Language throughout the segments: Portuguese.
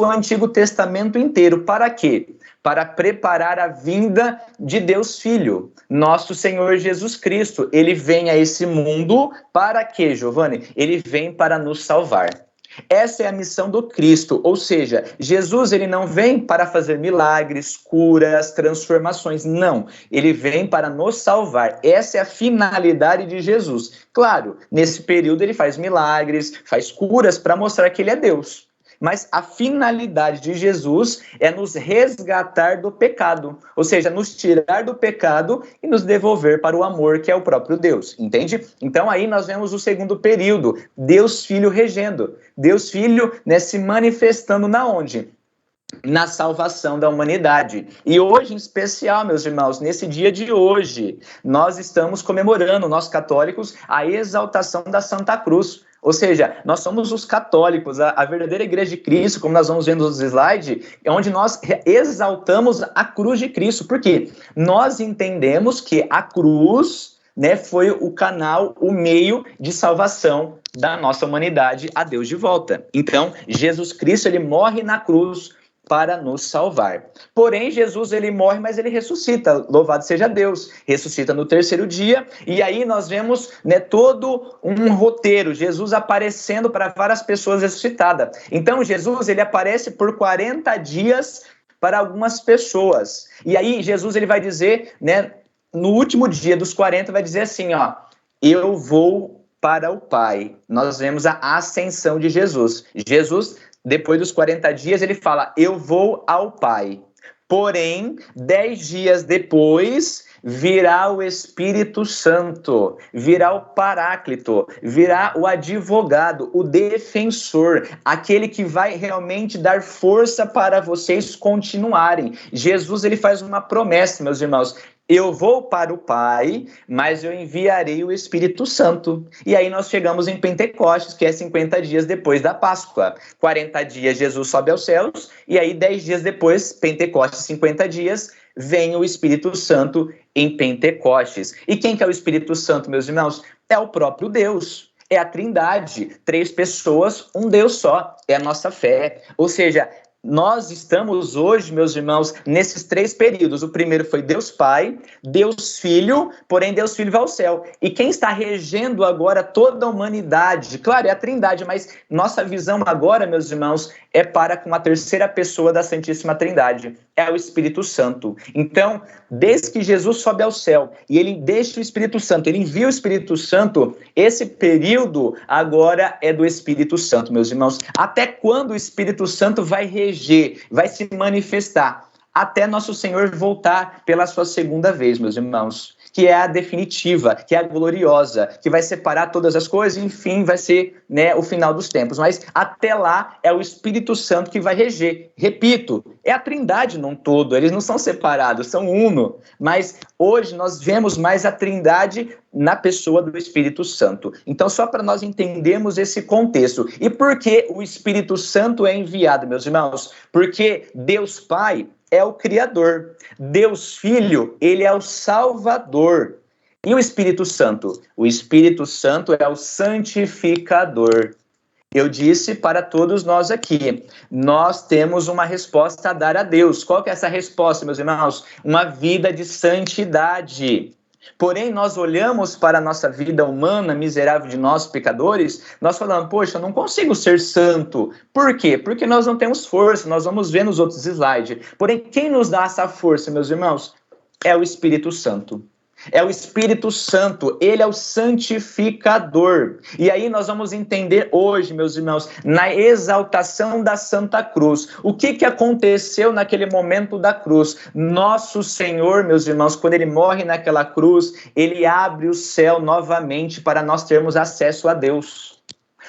o Antigo Testamento inteiro. Para quê? Para preparar a vinda de Deus Filho, nosso Senhor Jesus Cristo. Ele vem a esse mundo para quê, Giovanni? Ele vem para nos salvar. Essa é a missão do Cristo, ou seja, Jesus ele não vem para fazer milagres, curas, transformações, não. Ele vem para nos salvar. Essa é a finalidade de Jesus. Claro, nesse período ele faz milagres, faz curas para mostrar que ele é Deus. Mas a finalidade de Jesus é nos resgatar do pecado, ou seja, nos tirar do pecado e nos devolver para o amor que é o próprio Deus, entende? Então aí nós vemos o segundo período, Deus Filho regendo, Deus Filho, né, se manifestando na onde? Na salvação da humanidade. E hoje, em especial, meus irmãos, nesse dia de hoje, nós estamos comemorando, nós católicos, a exaltação da Santa Cruz. Ou seja, nós somos os católicos, a verdadeira Igreja de Cristo, como nós vamos vendo nos slides, é onde nós exaltamos a cruz de Cristo. Por quê? Nós entendemos que a cruz, né, foi o canal, o meio de salvação da nossa humanidade a Deus de volta. Então, Jesus Cristo, ele morre na cruz para nos salvar. Porém, Jesus, ele morre, mas ele ressuscita, louvado seja Deus, ressuscita no terceiro dia, e aí nós vemos, né, todo um roteiro, Jesus aparecendo para várias pessoas ressuscitadas. Então, Jesus, ele aparece por 40 dias para algumas pessoas, e aí Jesus, ele vai dizer, né, no último dia dos 40, vai dizer assim, ó, eu vou para o Pai. Nós vemos a ascensão de Jesus. Jesus, depois dos 40 dias, ele fala, eu vou ao Pai. Porém, 10 dias depois, virá o Espírito Santo, virá o Paráclito, virá o advogado, o defensor, aquele que vai realmente dar força para vocês continuarem. Jesus, ele faz uma promessa, meus irmãos, eu vou para o Pai, mas eu enviarei o Espírito Santo. E aí nós chegamos em Pentecostes, que é 50 dias depois da Páscoa. 40 dias Jesus sobe aos céus, e aí 10 dias depois, Pentecostes, 50 dias, vem o Espírito Santo em Pentecostes. E quem que é o Espírito Santo, meus irmãos? É o próprio Deus. É a Trindade. 3 pessoas, um Deus só. É a nossa fé. Ou seja, nós estamos hoje, meus irmãos, nesses 3 períodos. O primeiro foi Deus Pai, Deus Filho, porém Deus Filho vai ao céu. E quem está regendo agora toda a humanidade, claro, é a Trindade, mas nossa visão agora, meus irmãos, é para com a terceira pessoa da Santíssima Trindade, é o Espírito Santo. Então, desde que Jesus sobe ao céu e ele deixa o Espírito Santo, ele envia o Espírito Santo, esse período agora é do Espírito Santo, meus irmãos. Até quando o Espírito Santo vai reger, vai se manifestar? Até nosso Senhor voltar pela sua segunda vez, meus irmãos, que é a definitiva, que é a gloriosa, que vai separar todas as coisas, enfim, vai ser, né, o final dos tempos. Mas até lá é o Espírito Santo que vai reger. Repito, é a Trindade num todo, eles não são separados, são uno. Mas hoje nós vemos mais a Trindade na pessoa do Espírito Santo. Então, só para nós entendermos esse contexto. E por que o Espírito Santo é enviado, meus irmãos? Porque Deus Pai é o Criador. Deus Filho, ele é o Salvador. E o Espírito Santo? O Espírito Santo é o santificador. Eu disse para todos nós aqui, nós temos uma resposta a dar a Deus. Qual que é essa resposta, meus irmãos? Uma vida de santidade. Porém, nós olhamos para a nossa vida humana, miserável de nós, pecadores, nós falamos, poxa, eu não consigo ser santo. Por quê? Porque nós não temos força, nós vamos ver nos outros slides. Porém, quem nos dá essa força, meus irmãos? É o Espírito Santo. É o Espírito Santo, ele é o santificador. E aí nós vamos entender hoje, meus irmãos, na exaltação da Santa Cruz. O que aconteceu naquele momento da cruz? Nosso Senhor, meus irmãos, quando ele morre naquela cruz, ele abre o céu novamente para nós termos acesso a Deus.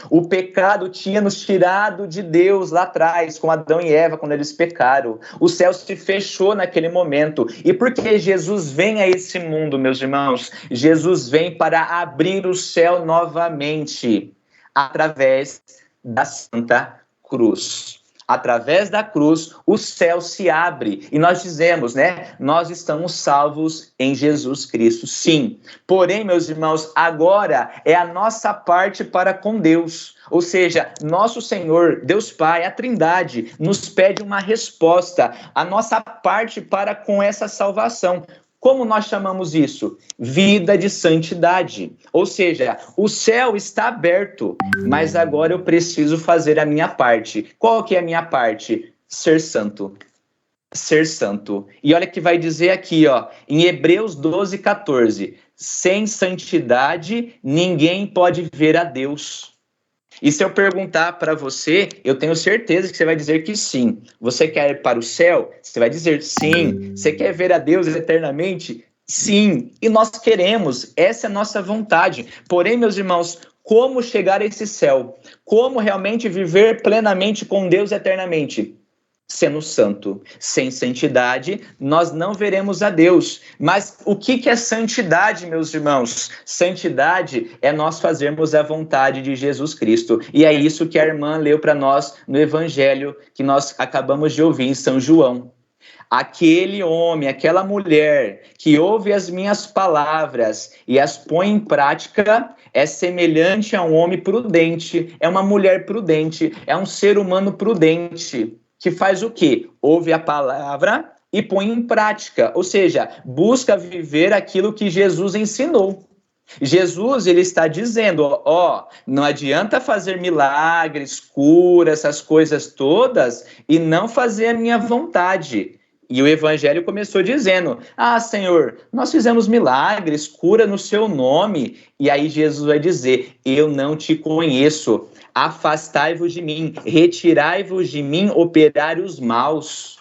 O pecado tinha nos tirado de Deus lá atrás, com Adão e Eva, quando eles pecaram. O céu se fechou naquele momento. E por que Jesus vem a esse mundo, meus irmãos? Jesus vem para abrir o céu novamente, através da Santa Cruz. através da cruz, o céu se abre e nós dizemos, né? Nós estamos salvos em Jesus Cristo, sim. Porém, meus irmãos, agora é a nossa parte para com Deus. Ou seja, nosso Senhor, Deus Pai, a Trindade, nos pede uma resposta, a nossa parte para com essa salvação. Como nós chamamos isso? Vida de santidade. Ou seja, o céu está aberto, mas agora eu preciso fazer a minha parte. Qual que é a minha parte? Ser santo. Ser santo. E olha que vai dizer aqui, ó, em Hebreus 12:14. Sem santidade, ninguém pode ver a Deus. E se eu perguntar para você, eu tenho certeza que você vai dizer que sim. Você quer ir para o céu? Você vai dizer sim. Você quer ver a Deus eternamente? Sim. E nós queremos, essa é a nossa vontade. Porém, meus irmãos, como chegar a esse céu? Como realmente viver plenamente com Deus eternamente? Sendo santo. Sem santidade, nós não veremos a Deus. Mas o que é santidade, meus irmãos? Santidade é nós fazermos a vontade de Jesus Cristo. E é isso que a irmã leu para nós no Evangelho que nós acabamos de ouvir em São João. Aquele homem, aquela mulher que ouve as minhas palavras e as põe em prática é semelhante a um homem prudente, é uma mulher prudente, é um ser humano prudente. Que faz o quê? Ouve a palavra e põe em prática, ou seja, busca viver aquilo que Jesus ensinou. Jesus, ele está dizendo, ó, não adianta fazer milagres, curas, essas coisas todas e não fazer a minha vontade. E o evangelho começou dizendo, Senhor, nós fizemos milagres, cura no seu nome. E aí Jesus vai dizer, eu não te conheço. Afastai-vos de mim, retirai-vos de mim, operários maus.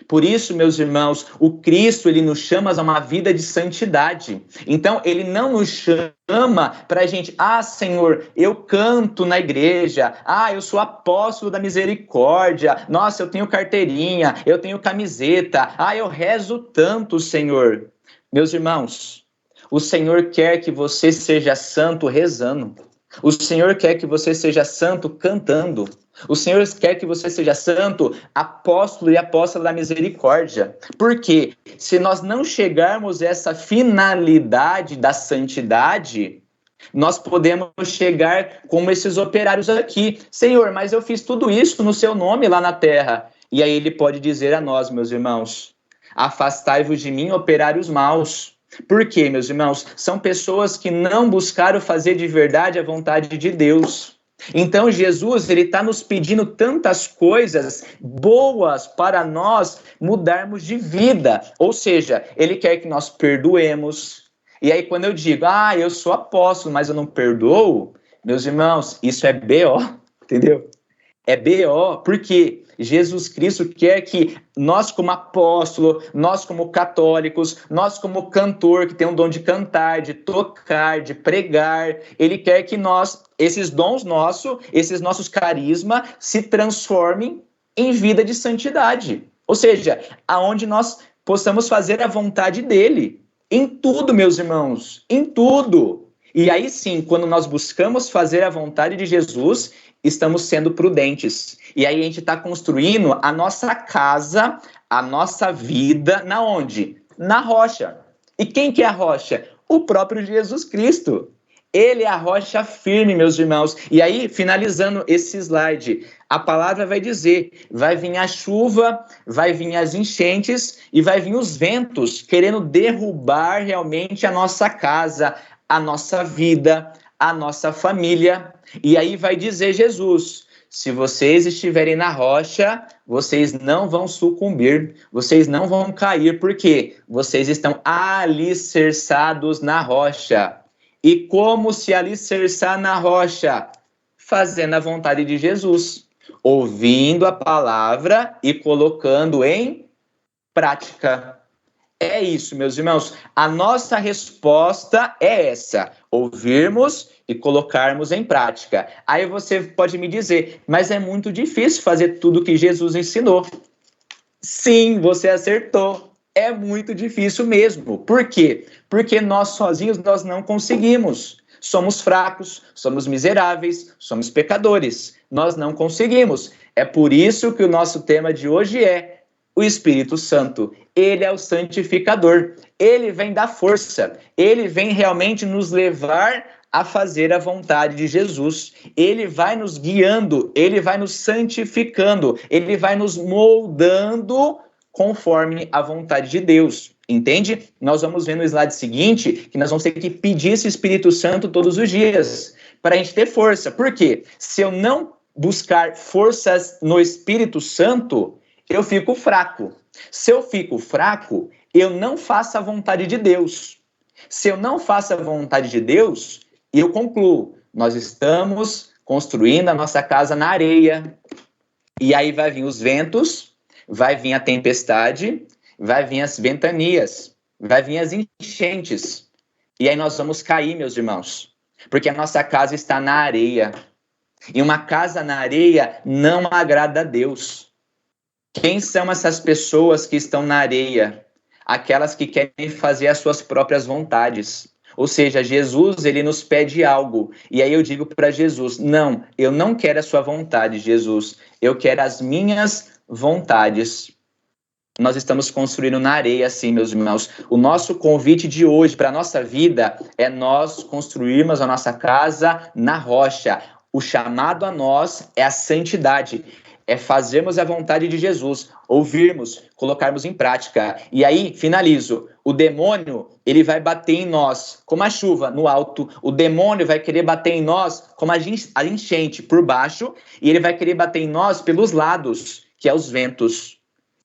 Por isso, meus irmãos, o Cristo, ele nos chama a uma vida de santidade. Então, ele não nos chama para a gente, Senhor, eu canto na igreja, eu sou apóstolo da misericórdia, nossa, eu tenho carteirinha, eu tenho camiseta, eu rezo tanto, Senhor. Meus irmãos, o Senhor quer que você seja santo rezando. O Senhor quer que você seja santo cantando. O Senhor quer que você seja santo, apóstolo e apóstola da misericórdia. Porque se nós não chegarmos a essa finalidade da santidade, nós podemos chegar como esses operários aqui. Senhor, mas eu fiz tudo isso no seu nome lá na terra. E aí ele pode dizer a nós, meus irmãos, afastai-vos de mim, operários maus. Por quê, meus irmãos? São pessoas que não buscaram fazer de verdade a vontade de Deus. Então, Jesus, ele está nos pedindo tantas coisas boas para nós mudarmos de vida. Ou seja, ele quer que nós perdoemos. E aí, quando eu digo, eu sou apóstolo, mas eu não perdoo, meus irmãos, isso é BO, entendeu? É BO, porque Jesus Cristo quer que nós como apóstolo, nós como católicos, nós como cantor que tem um dom de cantar, de tocar, de pregar, ele quer que nós, esses dons nossos, esses nossos carismas se transformem em vida de santidade. Ou seja, aonde nós possamos fazer a vontade dele. Em tudo, meus irmãos, em tudo. E aí sim, quando nós buscamos fazer a vontade de Jesus, estamos sendo prudentes. E aí a gente está construindo a nossa casa, a nossa vida, na onde? Na rocha. E quem que é a rocha? O próprio Jesus Cristo. Ele é a rocha firme, meus irmãos. E aí, finalizando esse slide, a palavra vai dizer, vai vir a chuva, vai vir as enchentes e vai vir os ventos, querendo derrubar realmente a nossa casa, a nossa vida, a nossa família. E aí vai dizer Jesus, se vocês estiverem na rocha, vocês não vão sucumbir, vocês não vão cair, porque vocês estão alicerçados na rocha. E como se alicerçar na rocha? Fazendo a vontade de Jesus, ouvindo a palavra e colocando em prática. É isso, meus irmãos. A nossa resposta é essa: ouvirmos e colocarmos em prática. Aí você pode me dizer, mas é muito difícil fazer tudo que Jesus ensinou. Sim, você acertou. É muito difícil mesmo. Por quê? Porque nós sozinhos nós não conseguimos. somos fracos, somos miseráveis, somos pecadores. Nós não conseguimos. É por isso que o nosso tema de hoje é o Espírito Santo. Ele é o santificador. Ele vem dar força. Ele vem realmente nos levar a fazer a vontade de Jesus. Ele vai nos guiando, ele vai nos santificando, ele vai nos moldando conforme a vontade de Deus. Entende? Nós vamos ver no slide seguinte que nós vamos ter que pedir esse Espírito Santo todos os dias para a gente ter força. Por quê? Se eu não buscar forças no Espírito Santo, eu fico fraco. Se eu fico fraco, eu não faço a vontade de Deus. Se eu não faço a vontade de Deus, eu concluo, nós estamos construindo a nossa casa na areia. E aí vai vir os ventos, vai vir a tempestade, vai vir as ventanias, vai vir as enchentes. E aí nós vamos cair, meus irmãos, porque a nossa casa está na areia. E uma casa na areia não agrada a Deus. Quem são essas pessoas que estão na areia? Aquelas que querem fazer as suas próprias vontades. Ou seja, Jesus, ele nos pede algo. E aí eu digo para Jesus, não, eu não quero a sua vontade, Jesus. Eu quero as minhas vontades. Nós estamos construindo na areia, assim, meus irmãos. O nosso convite de hoje para a nossa vida é nós construirmos a nossa casa na rocha. O chamado a nós é a santidade. É fazermos a vontade de Jesus, ouvirmos, colocarmos em prática. E aí, finalizo, o demônio, ele vai bater em nós como a chuva no alto, o demônio vai querer bater em nós como a enchente por baixo, e ele vai querer bater em nós pelos lados, que é os ventos.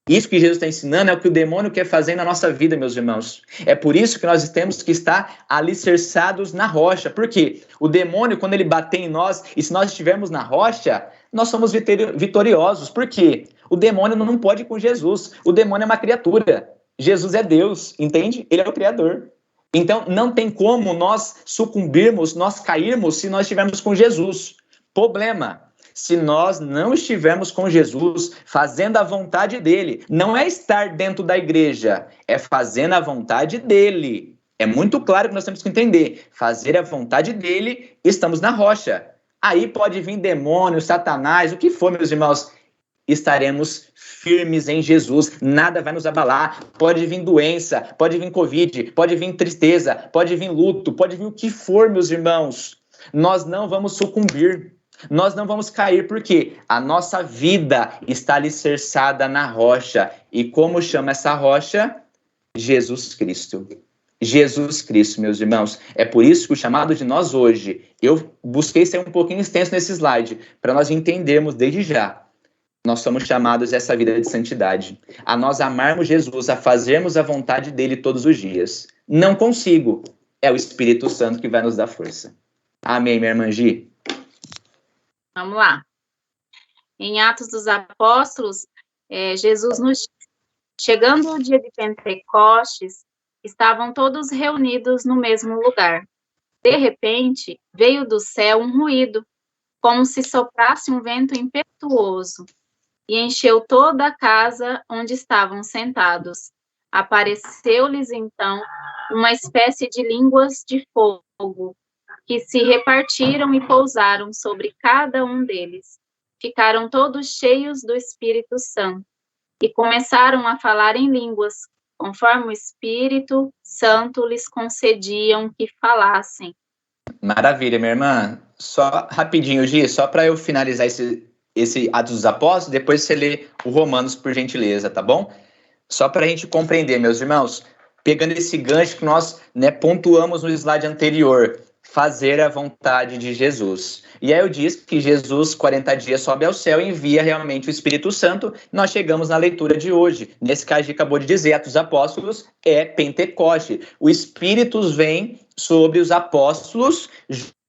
Isso que Jesus está ensinando é o que o demônio quer fazer na nossa vida, meus irmãos. É por isso que nós temos que estar alicerçados na rocha. Por quê? O demônio, quando ele bater em nós, e se nós estivermos na rocha, nós somos vitoriosos. Por quê? O demônio não pode ir com Jesus. O demônio é uma criatura. Jesus é Deus, entende? Ele é o Criador. Então, não tem como nós sucumbirmos, nós cairmos, se nós estivermos com Jesus. Problema. Se nós não estivermos com Jesus, fazendo a vontade dele, não é estar dentro da igreja, é fazendo a vontade dele. É muito claro que nós temos que entender. Fazer a vontade dele, estamos na rocha. Aí pode vir demônio, Satanás, o que for, meus irmãos. Estaremos firmes em Jesus, nada vai nos abalar. Pode vir doença, pode vir Covid, pode vir tristeza, pode vir luto, pode vir o que for, meus irmãos. Nós não vamos sucumbir. Nós não vamos cair porque a nossa vida está alicerçada na rocha. E como chama essa rocha? Jesus Cristo. Jesus Cristo, meus irmãos. É por isso que o chamado de nós hoje, eu busquei ser um pouquinho extenso nesse slide, para nós entendermos desde já. Nós somos chamados a essa vida de santidade, a nós amarmos Jesus, a fazermos a vontade dele todos os dias. Não consigo. É o Espírito Santo que vai nos dar força. Amém, minha irmã Gi? Vamos lá. Em Atos dos Apóstolos, Jesus nos... Chegando o dia de Pentecostes, estavam todos reunidos no mesmo lugar. De repente, veio do céu um ruído, como se soprasse um vento impetuoso, e encheu toda a casa onde estavam sentados. Apareceu-lhes, então, uma espécie de línguas de fogo, que se repartiram e pousaram sobre cada um deles. Ficaram todos cheios do Espírito Santo e começaram a falar em línguas, conforme o Espírito Santo lhes concediam que falassem. Maravilha, minha irmã. Só rapidinho, Gi, só para eu finalizar esse Atos dos Apóstolos, depois você lê o Romanos, por gentileza, tá bom? Só para a gente compreender, meus irmãos, pegando esse gancho que nós pontuamos no slide anterior, fazer a vontade de Jesus. E aí eu disse que Jesus, 40 dias, sobe ao céu e envia realmente o Espírito Santo. Nós chegamos na leitura de hoje. Nesse caso, a gente acabou de dizer, Atos dos Apóstolos é Pentecoste. O Espírito vem sobre os apóstolos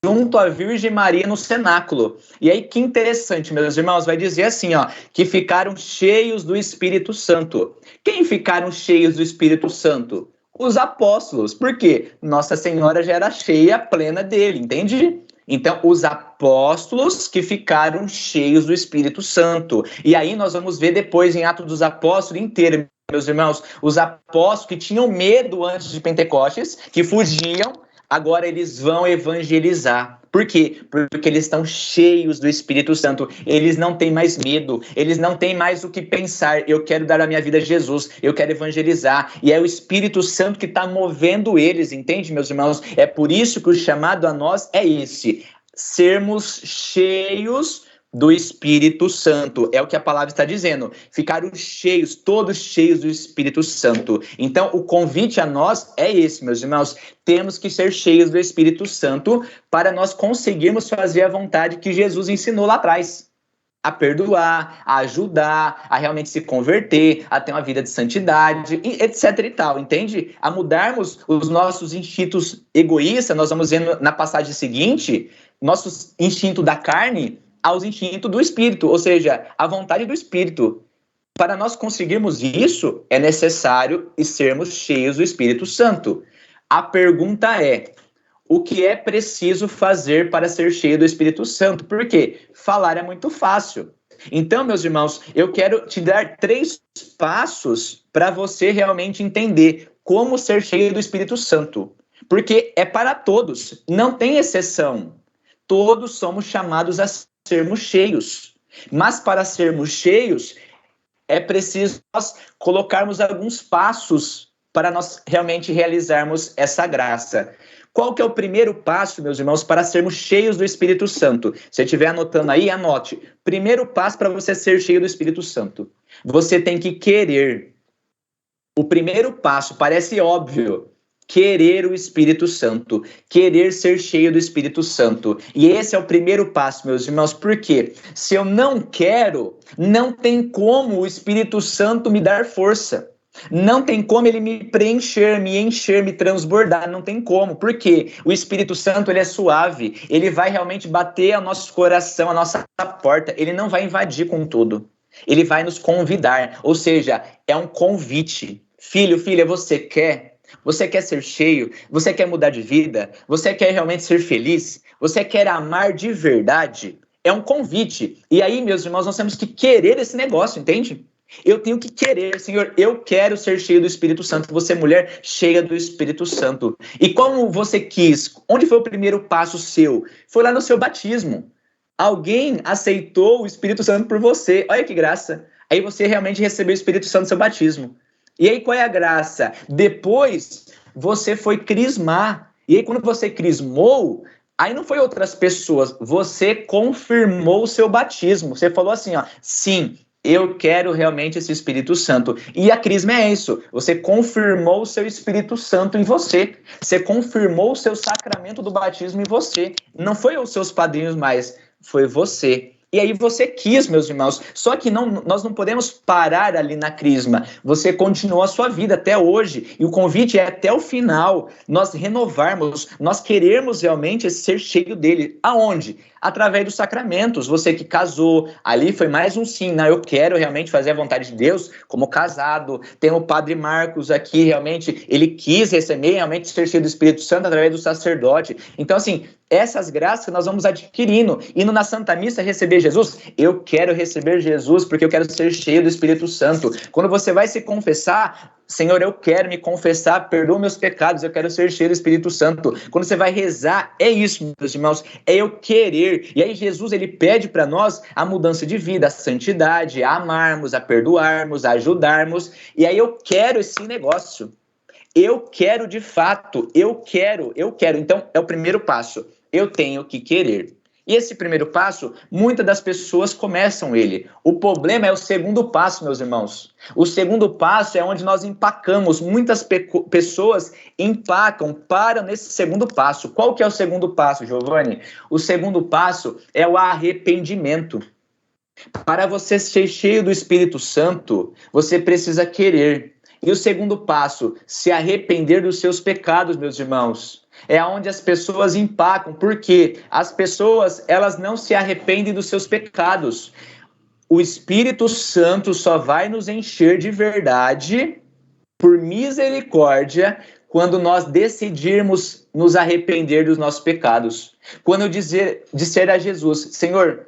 junto à Virgem Maria no cenáculo. E aí que interessante, meus irmãos, vai dizer assim, ó, que ficaram cheios do Espírito Santo. Quem ficaram cheios do Espírito Santo? Os apóstolos. Por quê? Nossa Senhora já era cheia, plena dele, entende? Então, os apóstolos que ficaram cheios do Espírito Santo. E aí nós vamos ver depois em Atos dos Apóstolos inteiro, meus irmãos, os apóstolos que tinham medo antes de Pentecostes, que fugiam, agora eles vão evangelizar. Por quê? Porque eles estão cheios do Espírito Santo. Eles não têm mais medo. Eles não têm mais o que pensar. Eu quero dar a minha vida a Jesus. Eu quero evangelizar. E é o Espírito Santo que está movendo eles, entende, meus irmãos? É por isso que o chamado a nós é esse: sermos cheios do Espírito Santo. É o que a palavra está dizendo. Ficaram cheios, todos cheios do Espírito Santo. Então, o convite a nós é esse, meus irmãos. Temos que ser cheios do Espírito Santo para nós conseguirmos fazer a vontade que Jesus ensinou lá atrás. A perdoar, a ajudar, a realmente se converter, a ter uma vida de santidade, etc e tal, entende? A mudarmos os nossos instintos egoístas. Nós vamos vendo na passagem seguinte, nosso instinto da carne aos instintos do Espírito, ou seja, a vontade do Espírito. Para nós conseguirmos isso, é necessário sermos cheios do Espírito Santo. A pergunta é: o que é preciso fazer para ser cheio do Espírito Santo? Por quê? Falar é muito fácil. Então, meus irmãos, eu quero te dar 3 passos para você realmente entender como ser cheio do Espírito Santo. Porque é para todos, não tem exceção. Todos somos chamados a sermos cheios. Mas para sermos cheios, é preciso nós colocarmos alguns passos para nós realmente realizarmos essa graça. Qual que é o primeiro passo, meus irmãos, para sermos cheios do Espírito Santo? Se você estiver anotando aí, anote. Primeiro passo para você ser cheio do Espírito Santo: você tem que querer. O primeiro passo parece óbvio. Querer o Espírito Santo, querer ser cheio do Espírito Santo. E esse é o primeiro passo, meus irmãos, porque se eu não quero, não tem como o Espírito Santo me dar força. Não tem como ele me preencher, me encher, me transbordar, não tem como. Por quê? O Espírito Santo, ele é suave, ele vai realmente bater ao nosso coração, a nossa porta, ele não vai invadir com tudo. Ele vai nos convidar, ou seja, é um convite. Filho, filha, você quer? Você quer ser cheio? Você quer mudar de vida? Você quer realmente ser feliz? Você quer amar de verdade? É um convite. E aí, meus irmãos, nós temos que querer esse negócio, entende? Eu tenho que querer, Senhor, eu quero ser cheio do Espírito Santo. Você, mulher, cheia do Espírito Santo. E como você quis? Onde foi o primeiro passo seu? Foi lá no seu batismo. Alguém aceitou o Espírito Santo por você. Olha que graça. Aí você realmente recebeu o Espírito Santo no seu batismo. E aí qual é a graça? Depois você foi crismar. E aí quando você crismou, aí não foi outras pessoas. Você confirmou o seu batismo. Você falou assim, ó, sim, eu quero realmente esse Espírito Santo. E a crisma é isso. Você confirmou o seu Espírito Santo em você. Você confirmou o seu sacramento do batismo em você. Não foi os seus padrinhos mais, foi você. E aí você quis, meus irmãos. Só que nós não podemos parar ali na crisma. Você continuou a sua vida até hoje. E o convite é até o final. Nós renovarmos, nós queremos realmente ser cheio dele. Aonde? Através dos sacramentos. Você que casou, ali foi mais um sim. Não, eu quero realmente fazer a vontade de Deus como casado. Tem o Padre Marcos aqui, realmente, ele quis receber realmente ser cheio do Espírito Santo através do sacerdote. Então, assim, essas graças nós vamos adquirindo. Indo na Santa Missa receber Jesus, eu quero receber Jesus porque eu quero ser cheio do Espírito Santo. Quando você vai se confessar, Senhor, eu quero me confessar, perdoa meus pecados, eu quero ser cheio do Espírito Santo. Quando você vai rezar, é isso, meus irmãos, é eu querer. E aí Jesus, ele pede para nós a mudança de vida, a santidade, a amarmos, a perdoarmos, a ajudarmos. E aí eu quero esse negócio. Eu quero de fato, eu quero. Então, é o primeiro passo. Eu tenho que querer. E esse primeiro passo, muitas das pessoas começam ele. O problema é o segundo passo, meus irmãos. O segundo passo é onde nós empacamos. Muitas pessoas empacam, param nesse segundo passo. Qual que é o segundo passo, Giovanni? O segundo passo é o arrependimento. Para você ser cheio do Espírito Santo, você precisa querer. E o segundo passo, se arrepender dos seus pecados, meus irmãos. É onde as pessoas empacam, porque as pessoas, elas não se arrependem dos seus pecados. O Espírito Santo só vai nos encher de verdade, por misericórdia, quando nós decidirmos nos arrepender dos nossos pecados. Quando eu disser a Jesus, Senhor,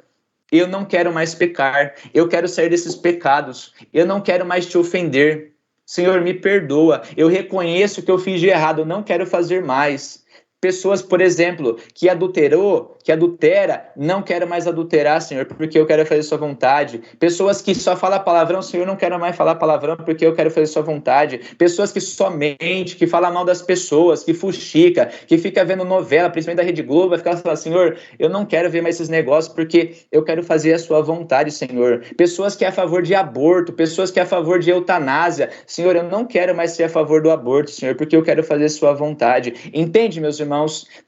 eu não quero mais pecar, eu quero sair desses pecados, eu não quero mais te ofender. Senhor, me perdoa, eu reconheço que eu fiz de errado, eu não quero fazer mais. Pessoas, por exemplo, que adultera, não quero mais adulterar, Senhor, porque eu quero fazer sua vontade. Pessoas que só falam palavrão, Senhor, não quero mais falar palavrão porque eu quero fazer sua vontade. Pessoas que só mente, que falam mal das pessoas, que fuxica, que fica vendo novela, principalmente da Rede Globo, vai ficar falando, Senhor, eu não quero ver mais esses negócios porque eu quero fazer a sua vontade, Senhor. Pessoas que é a favor de aborto, pessoas que é a favor de eutanásia. Senhor, eu não quero mais ser a favor do aborto, Senhor, porque eu quero fazer a sua vontade. Entende, meus irmãos?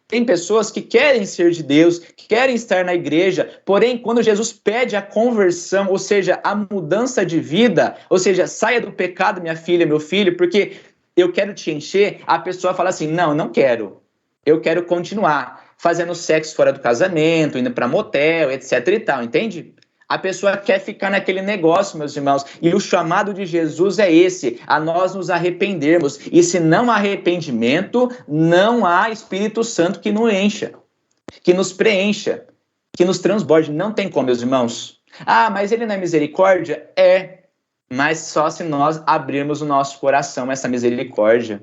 Tem pessoas que querem ser de Deus, que querem estar na igreja, porém, quando Jesus pede a conversão, ou seja, a mudança de vida, ou seja, saia do pecado, minha filha, meu filho, porque eu quero te encher, a pessoa fala assim, não quero. Eu quero continuar fazendo sexo fora do casamento, indo para motel, etc e tal, entende? A pessoa quer ficar naquele negócio, meus irmãos. E o chamado de Jesus é esse, a nós nos arrependermos. E se não há arrependimento, não há Espírito Santo que nos encha, que nos preencha, que nos transborde. Não tem como, meus irmãos. Ah, mas ele não é misericórdia? É, mas só se nós abrirmos o nosso coração a essa misericórdia.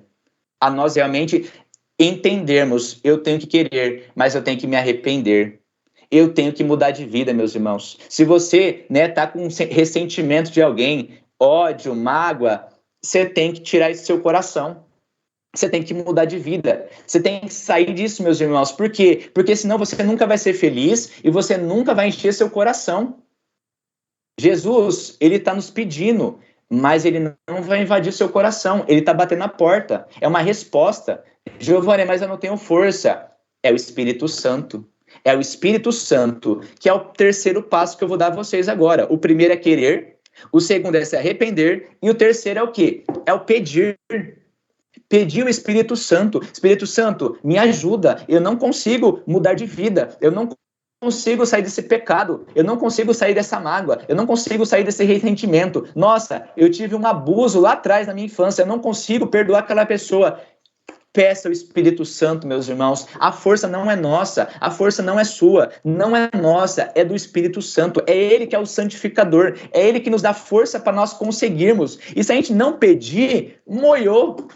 A nós realmente entendermos, eu tenho que querer, mas eu tenho que me arrepender. Eu tenho que mudar de vida, meus irmãos. Se você tá com ressentimento de alguém, ódio, mágoa, você tem que tirar isso do seu coração. Você tem que mudar de vida. Você tem que sair disso, meus irmãos. Por quê? Porque senão você nunca vai ser feliz e você nunca vai encher seu coração. Jesus, ele está nos pedindo, mas ele não vai invadir seu coração. Ele está batendo na porta. É uma resposta. Giovanni, mas eu não tenho força. É o Espírito Santo. É o Espírito Santo, que é o terceiro passo que eu vou dar a vocês agora. O primeiro é querer, o segundo é se arrepender, e o terceiro é o quê? É o pedir. Pedir o Espírito Santo. Espírito Santo, me ajuda. Eu não consigo mudar de vida. Eu não consigo sair desse pecado. Eu não consigo sair dessa mágoa. Eu não consigo sair desse ressentimento. Nossa, eu tive um abuso lá atrás na minha infância. Eu não consigo perdoar aquela pessoa. Peça o Espírito Santo, meus irmãos. A força não é nossa, a força não é sua, não é nossa, é do Espírito Santo. É Ele que é o santificador, é Ele que nos dá força para nós conseguirmos. E se a gente não pedir, moiou.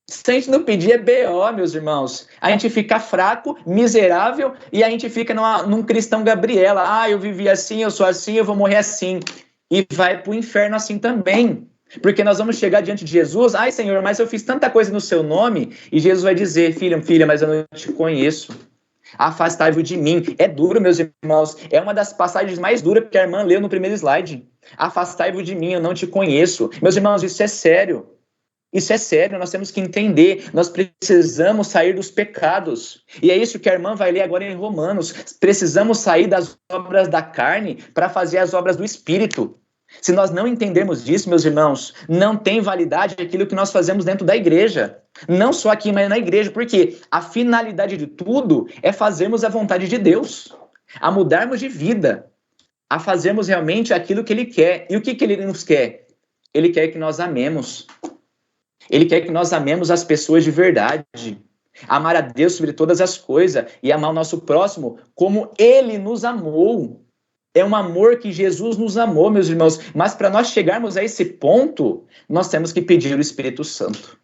Se a gente não pedir, é B.O., meus irmãos. A gente fica fraco, miserável, e a gente fica num cristão Gabriela. Ah, eu vivi assim, eu sou assim, eu vou morrer assim. E vai para o inferno assim também. Porque nós vamos chegar diante de Jesus, ai Senhor, mas eu fiz tanta coisa no seu nome, e Jesus vai dizer, filha, mas eu não te conheço, afastai-vos de mim. É duro, meus irmãos, é uma das passagens mais duras que a irmã leu no primeiro slide. Afastai-vos de mim, eu não te conheço. Meus irmãos, isso é sério, nós temos que entender, nós precisamos sair dos pecados, e é isso que a irmã vai ler agora em Romanos, precisamos sair das obras da carne para fazer as obras do Espírito. Se nós não entendermos disso, meus irmãos, não tem validade aquilo que nós fazemos dentro da igreja. Não só aqui, mas na igreja. Porque a finalidade de tudo é fazermos a vontade de Deus. A mudarmos de vida. A fazermos realmente aquilo que Ele quer. E o que Ele nos quer? Ele quer que nós amemos. Ele quer que nós amemos as pessoas de verdade. Amar a Deus sobre todas as coisas. E amar o nosso próximo como Ele nos amou. É um amor que Jesus nos amou, meus irmãos. Mas para nós chegarmos a esse ponto, nós temos que pedir o Espírito Santo.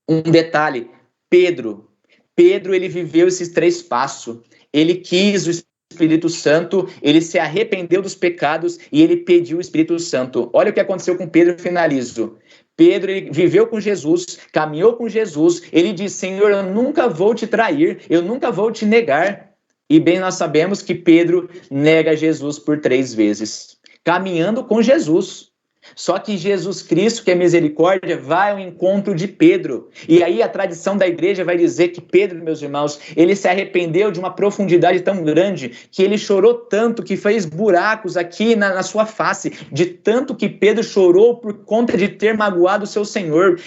Um detalhe, Pedro, ele viveu esses 3 passos. Ele quis o Espírito Santo, ele se arrependeu dos pecados e ele pediu o Espírito Santo. Olha o que aconteceu com Pedro, eu finalizo. Pedro, ele viveu com Jesus, caminhou com Jesus. Ele disse, Senhor, eu nunca vou te trair, eu nunca vou te negar. E bem nós sabemos que Pedro nega Jesus por 3 vezes, caminhando com Jesus. Só que Jesus Cristo, que é misericórdia, vai ao encontro de Pedro. E aí a tradição da igreja vai dizer que Pedro, meus irmãos, ele se arrependeu de uma profundidade tão grande, que ele chorou tanto, que fez buracos aqui na sua face, de tanto que Pedro chorou por conta de ter magoado o seu Senhor,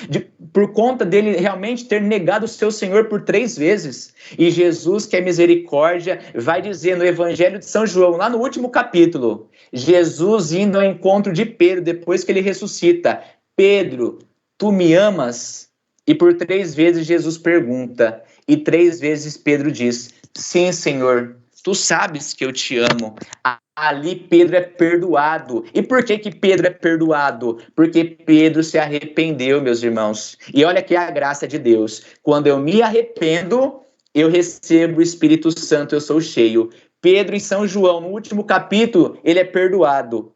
por conta dele realmente ter negado o seu Senhor por 3 vezes. E Jesus, que é misericórdia, vai dizer no Evangelho de São João, lá no último capítulo, Jesus indo ao encontro de Pedro, depois que ele ressuscita, Pedro, tu me amas? E por 3 vezes Jesus pergunta, e 3 vezes Pedro diz, sim, Senhor, tu sabes que eu te amo. Ali Pedro é perdoado. E por que Pedro é perdoado? Porque Pedro se arrependeu, meus irmãos. E olha que é a graça de Deus. Quando eu me arrependo, Eu recebo o Espírito Santo, eu sou cheio. Pedro, em São João, no último capítulo, ele é perdoado.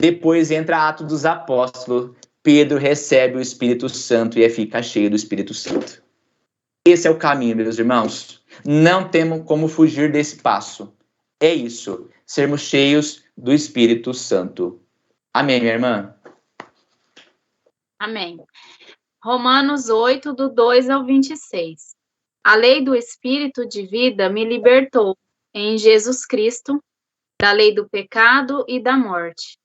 Depois entra Atos dos Apóstolos. Pedro recebe o Espírito Santo e fica cheio do Espírito Santo. Esse é o caminho, meus irmãos. Não temos como fugir desse passo. É isso, sermos cheios do Espírito Santo. Amém, minha irmã? Amém. Romanos 8, do 2 ao 26. A lei do Espírito de vida me libertou em Jesus Cristo da lei do pecado e da morte.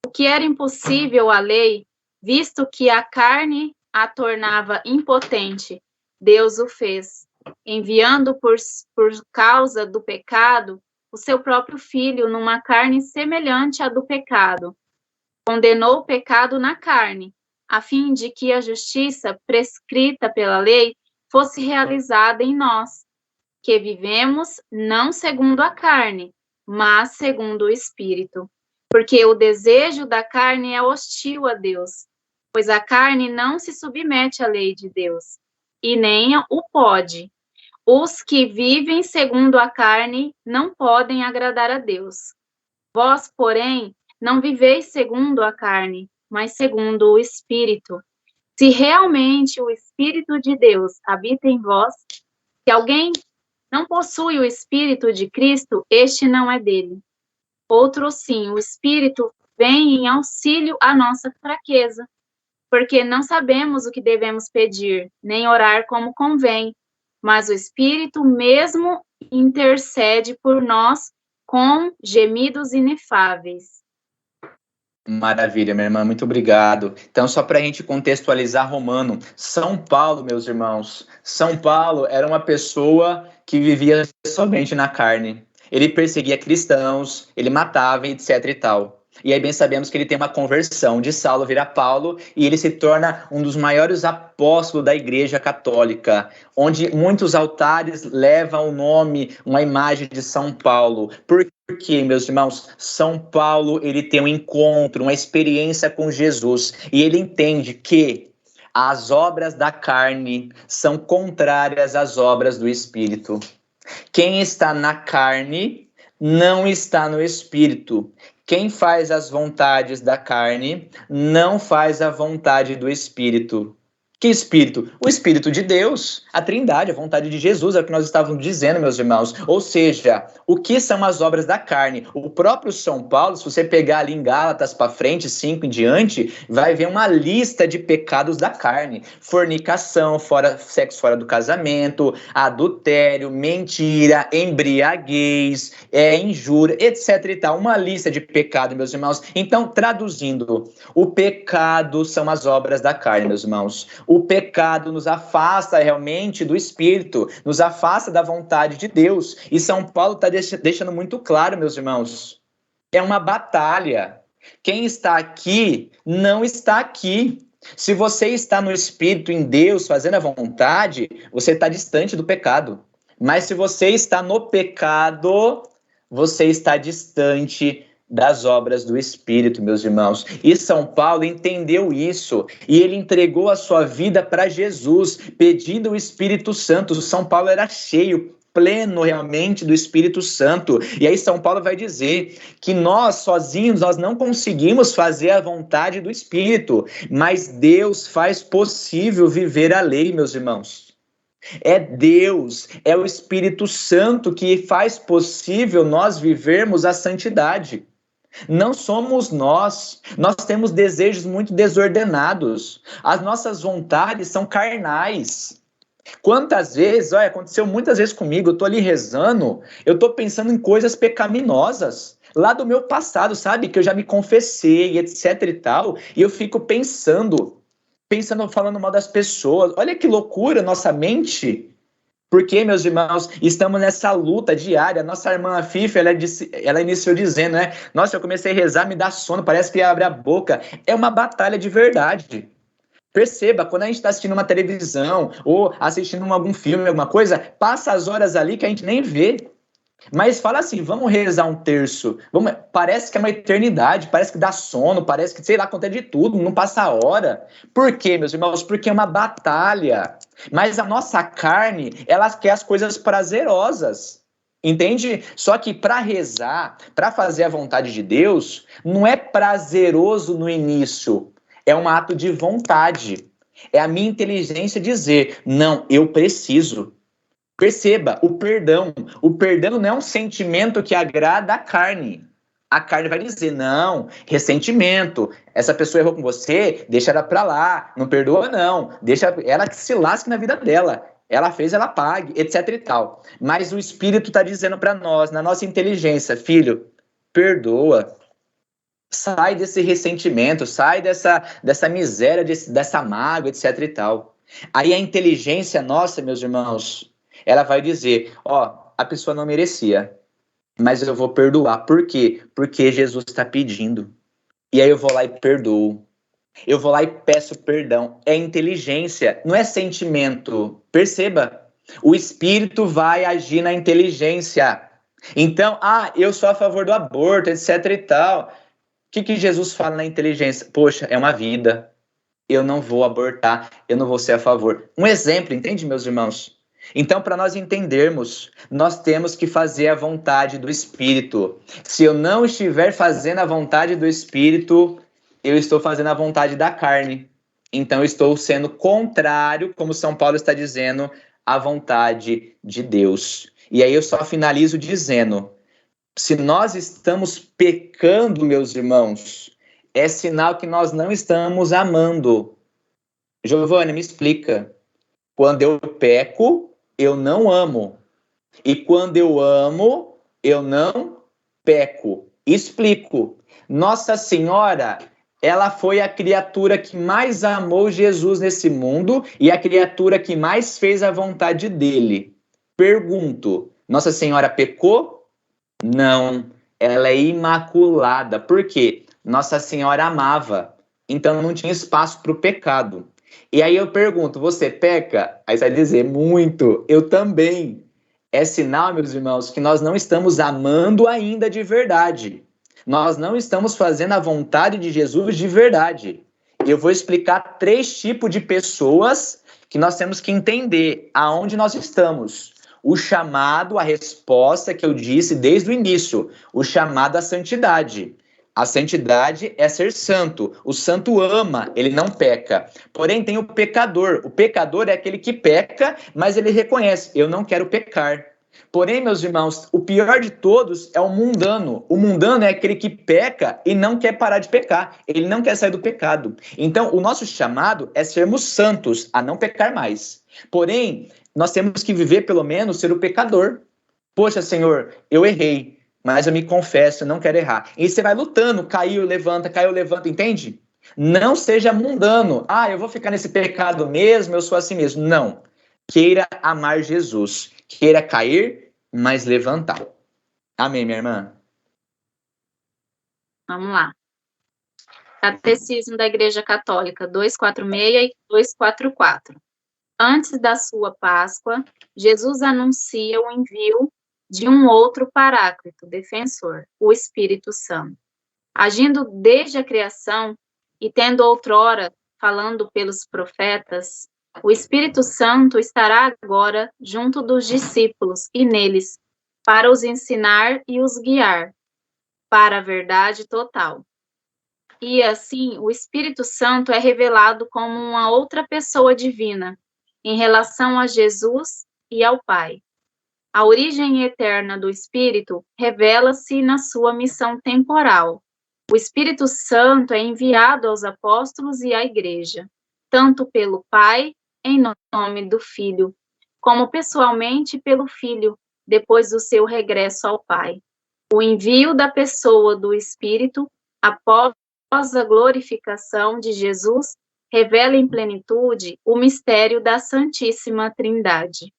O que era impossível à lei, visto que a carne a tornava impotente, Deus o fez, enviando por causa do pecado o seu próprio Filho numa carne semelhante à do pecado. Condenou o pecado na carne, a fim de que a justiça prescrita pela lei fosse realizada em nós, que vivemos não segundo a carne, mas segundo o Espírito. Porque o desejo da carne é hostil a Deus, pois a carne não se submete à lei de Deus, e nem o pode. Os que vivem segundo a carne não podem agradar a Deus. Vós, porém, não viveis segundo a carne, mas segundo o Espírito. Se realmente o Espírito de Deus habita em vós, se alguém não possui o Espírito de Cristo, este não é dele. Outro sim, o Espírito vem em auxílio à nossa fraqueza, porque não sabemos o que devemos pedir, nem orar como convém, mas o Espírito mesmo intercede por nós com gemidos inefáveis. Maravilha, minha irmã, muito obrigado. Então, só para a gente contextualizar Romano, São Paulo, meus irmãos, São Paulo era uma pessoa que vivia somente na carne. Ele perseguia cristãos, ele matava, etc e tal. E aí bem sabemos que ele tem uma conversão, de Saulo vira Paulo, e ele se torna um dos maiores apóstolos da Igreja Católica, onde muitos altares levam o nome, uma imagem de São Paulo. Porque, meus irmãos, São Paulo, ele tem um encontro, uma experiência com Jesus, e ele entende que as obras da carne são contrárias às obras do Espírito. Quem está na carne não está no Espírito. Quem faz as vontades da carne não faz a vontade do Espírito. Que Espírito? O Espírito de Deus, a Trindade, a vontade de Jesus, é o que nós estávamos dizendo, meus irmãos. Ou seja, o que são as obras da carne? O próprio São Paulo, se você pegar ali em Gálatas para frente, 5 em diante, vai ver uma lista de pecados da carne. Fornicação, sexo fora do casamento, adultério, mentira, embriaguez, injúria, etc e tal. Uma lista de pecados, meus irmãos. Então, traduzindo, o pecado são as obras da carne, meus irmãos. O pecado nos afasta realmente do Espírito, nos afasta da vontade de Deus. E São Paulo está deixando muito claro, meus irmãos, é uma batalha. Quem está aqui não está aqui. Se você está no Espírito, em Deus, fazendo a vontade, você está distante do pecado. Mas se você está no pecado, você está distante das obras do Espírito, meus irmãos. E São Paulo entendeu isso, e ele entregou a sua vida para Jesus, pedindo o Espírito Santo. São Paulo era cheio, pleno realmente do Espírito Santo. E aí São Paulo vai dizer que nós sozinhos, nós não conseguimos fazer a vontade do Espírito, mas Deus faz possível viver a lei, meus irmãos. É Deus, é o Espírito Santo que faz possível nós vivermos a santidade. Não somos nós temos desejos muito desordenados, as nossas vontades são carnais. Quantas vezes, olha, aconteceu muitas vezes comigo, eu tô ali rezando, eu tô pensando em coisas pecaminosas, lá do meu passado, sabe, que eu já me confessei, etc e tal, e eu fico pensando, falando mal das pessoas. Olha que loucura nossa mente. Porque, meus irmãos, estamos nessa luta diária. Nossa irmã Fifa, ela iniciou dizendo, né? Nossa, eu comecei a rezar, me dá sono, parece que abre a boca. É uma batalha de verdade. Perceba, quando a gente está assistindo uma televisão ou assistindo algum filme, alguma coisa, passa as horas ali que a gente nem vê. Mas fala assim, vamos rezar um terço. Parece que é uma eternidade, parece que dá sono, parece que, sei lá, acontece de tudo, não passa a hora. Por quê, meus irmãos? Porque é uma batalha. Mas a nossa carne, ela quer as coisas prazerosas. Entende? Só que para rezar, para fazer a vontade de Deus, não é prazeroso no início, é um ato de vontade. É a minha inteligência dizer, não, eu preciso. Perceba, o perdão. O perdão não é um sentimento que agrada a carne. A carne vai dizer, não, ressentimento. Essa pessoa errou com você, deixa ela pra lá, não perdoa não. Deixa ela que se lasque na vida dela. Ela fez, ela pague, etc e tal. Mas o Espírito está dizendo para nós, na nossa inteligência, filho, perdoa. Sai desse ressentimento, sai dessa miséria, dessa mágoa, etc e tal. Aí a inteligência nossa, meus irmãos, ela vai dizer, ó, a pessoa não merecia, mas eu vou perdoar. Por quê? Porque Jesus está pedindo. E aí eu vou lá e perdoo. Eu vou lá e peço perdão. É inteligência, não é sentimento. Perceba, o Espírito vai agir na inteligência. Então, eu sou a favor do aborto, etc e tal. O que Jesus fala na inteligência? Poxa, é uma vida. Eu não vou abortar, eu não vou ser a favor. Um exemplo, entende, meus irmãos? Então, para nós entendermos, nós temos que fazer a vontade do Espírito. Se eu não estiver fazendo a vontade do Espírito, eu estou fazendo a vontade da carne. Então, eu estou sendo contrário, como São Paulo está dizendo, à vontade de Deus. E aí eu só finalizo dizendo, se nós estamos pecando, meus irmãos, é sinal que nós não estamos amando. Giovanni, me explica. Quando eu peco, eu não amo. E quando eu amo, eu não peco. Explico. Nossa Senhora, ela foi a criatura que mais amou Jesus nesse mundo e a criatura que mais fez a vontade dele. Pergunto, Nossa Senhora pecou? Não. Ela é imaculada. Por quê? Nossa Senhora amava. Então não tinha espaço para o pecado. E aí eu pergunto, você peca? Aí você vai dizer, muito, eu também. É sinal, meus irmãos, que nós não estamos amando ainda de verdade. Nós não estamos fazendo a vontade de Jesus de verdade. Eu vou explicar 3 tipos de pessoas que nós temos que entender aonde nós estamos. O chamado, a resposta que eu disse desde o início, o chamado à santidade. A santidade é ser santo. O santo ama, ele não peca. Porém, tem o pecador. O pecador é aquele que peca, mas ele reconhece, eu não quero pecar. Porém, meus irmãos, o pior de todos é o mundano. O mundano é aquele que peca e não quer parar de pecar. Ele não quer sair do pecado. Então, o nosso chamado é sermos santos, a não pecar mais. Porém, nós temos que viver, pelo menos, ser o pecador. Poxa, Senhor, eu errei. Mas eu me confesso, eu não quero errar. E você vai lutando, caiu, levanta, entende? Não seja mundano. Eu vou ficar nesse pecado mesmo, eu sou assim mesmo. Não. Queira amar Jesus. Queira cair, mas levantar. Amém, minha irmã? Vamos lá. Catecismo da Igreja Católica, 246 e 244. Antes da sua Páscoa, Jesus anuncia o envio de um outro Paráclito, defensor, o Espírito Santo. Agindo desde a criação e tendo outrora falando pelos profetas, o Espírito Santo estará agora junto dos discípulos e neles, para os ensinar e os guiar para a verdade total. E assim, o Espírito Santo é revelado como uma outra pessoa divina, em relação a Jesus e ao Pai. A origem eterna do Espírito revela-se na sua missão temporal. O Espírito Santo é enviado aos apóstolos e à Igreja, tanto pelo Pai, em nome do Filho, como pessoalmente pelo Filho, depois do seu regresso ao Pai. O envio da pessoa do Espírito, após a glorificação de Jesus, revela em plenitude o mistério da Santíssima Trindade.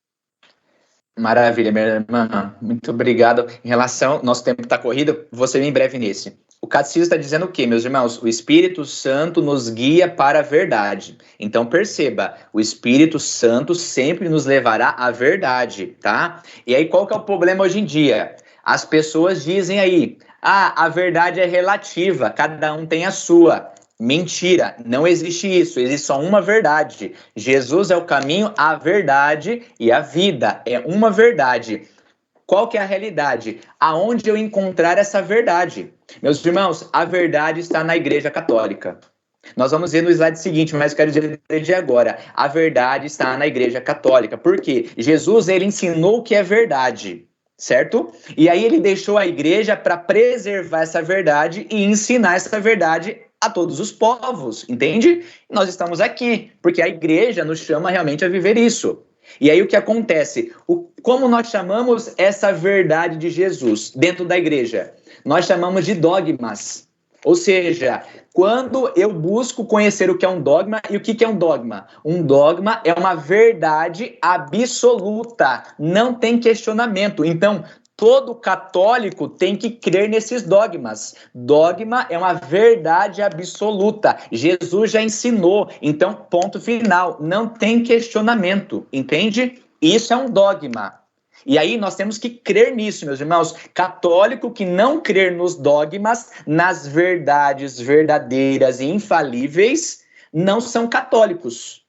Maravilha, minha irmã. Muito obrigado. Em relação, nosso tempo está corrido, vou ser bem breve nesse. O catecismo está dizendo o quê, meus irmãos? O Espírito Santo nos guia para a verdade. Então, perceba, o Espírito Santo sempre nos levará à verdade, tá? E aí, qual que é o problema hoje em dia? As pessoas dizem aí, a verdade é relativa, cada um tem a sua. Mentira, não existe isso, existe só uma verdade. Jesus é o caminho, a verdade e a vida. É uma verdade. Qual que é a realidade? Aonde eu encontrar essa verdade? Meus irmãos, a verdade está na Igreja Católica. Nós vamos ver no slide seguinte, mas eu quero dizer agora. A verdade está na Igreja Católica. Por quê? Jesus, ele ensinou o que é verdade, certo? E aí ele deixou a igreja para preservar essa verdade e ensinar essa verdade a todos os povos, entende? Nós estamos aqui, porque a igreja nos chama realmente a viver isso. E aí o que acontece? Como nós chamamos essa verdade de Jesus dentro da igreja? Nós chamamos de dogmas. Ou seja, quando eu busco conhecer o que é um dogma, e o que é um dogma? Um dogma é uma verdade absoluta, não tem questionamento. Então, todo católico tem que crer nesses dogmas. Dogma é uma verdade absoluta. Jesus já ensinou, então, ponto final, não tem questionamento, entende? Isso é um dogma. E aí nós temos que crer nisso, meus irmãos. Católico que não crer nos dogmas, nas verdades verdadeiras e infalíveis, não são católicos.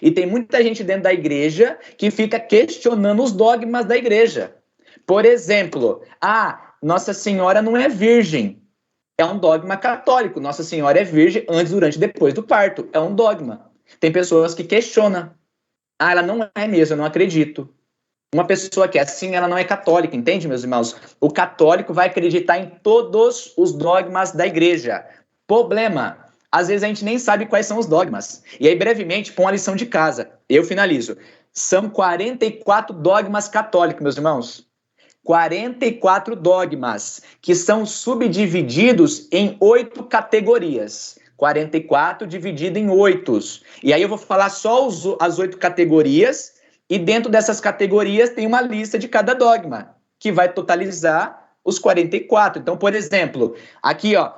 E tem muita gente dentro da igreja que fica questionando os dogmas da igreja. Por exemplo, Nossa Senhora não é virgem. É um dogma católico. Nossa Senhora é virgem antes, durante e depois do parto. É um dogma. Tem pessoas que questionam. Ela não é mesmo, eu não acredito. Uma pessoa que é assim, ela não é católica, entende, meus irmãos? O católico vai acreditar em todos os dogmas da igreja. Problema, às vezes a gente nem sabe quais são os dogmas. E aí, brevemente, põe uma lição de casa. Eu finalizo. São 44 dogmas católicos, meus irmãos. 44 dogmas, que são subdivididos em 8 categorias. 44 dividido em 8. E aí eu vou falar só as 8 categorias. E dentro dessas categorias tem uma lista de cada dogma, que vai totalizar os 44. Então, por exemplo, aqui ó,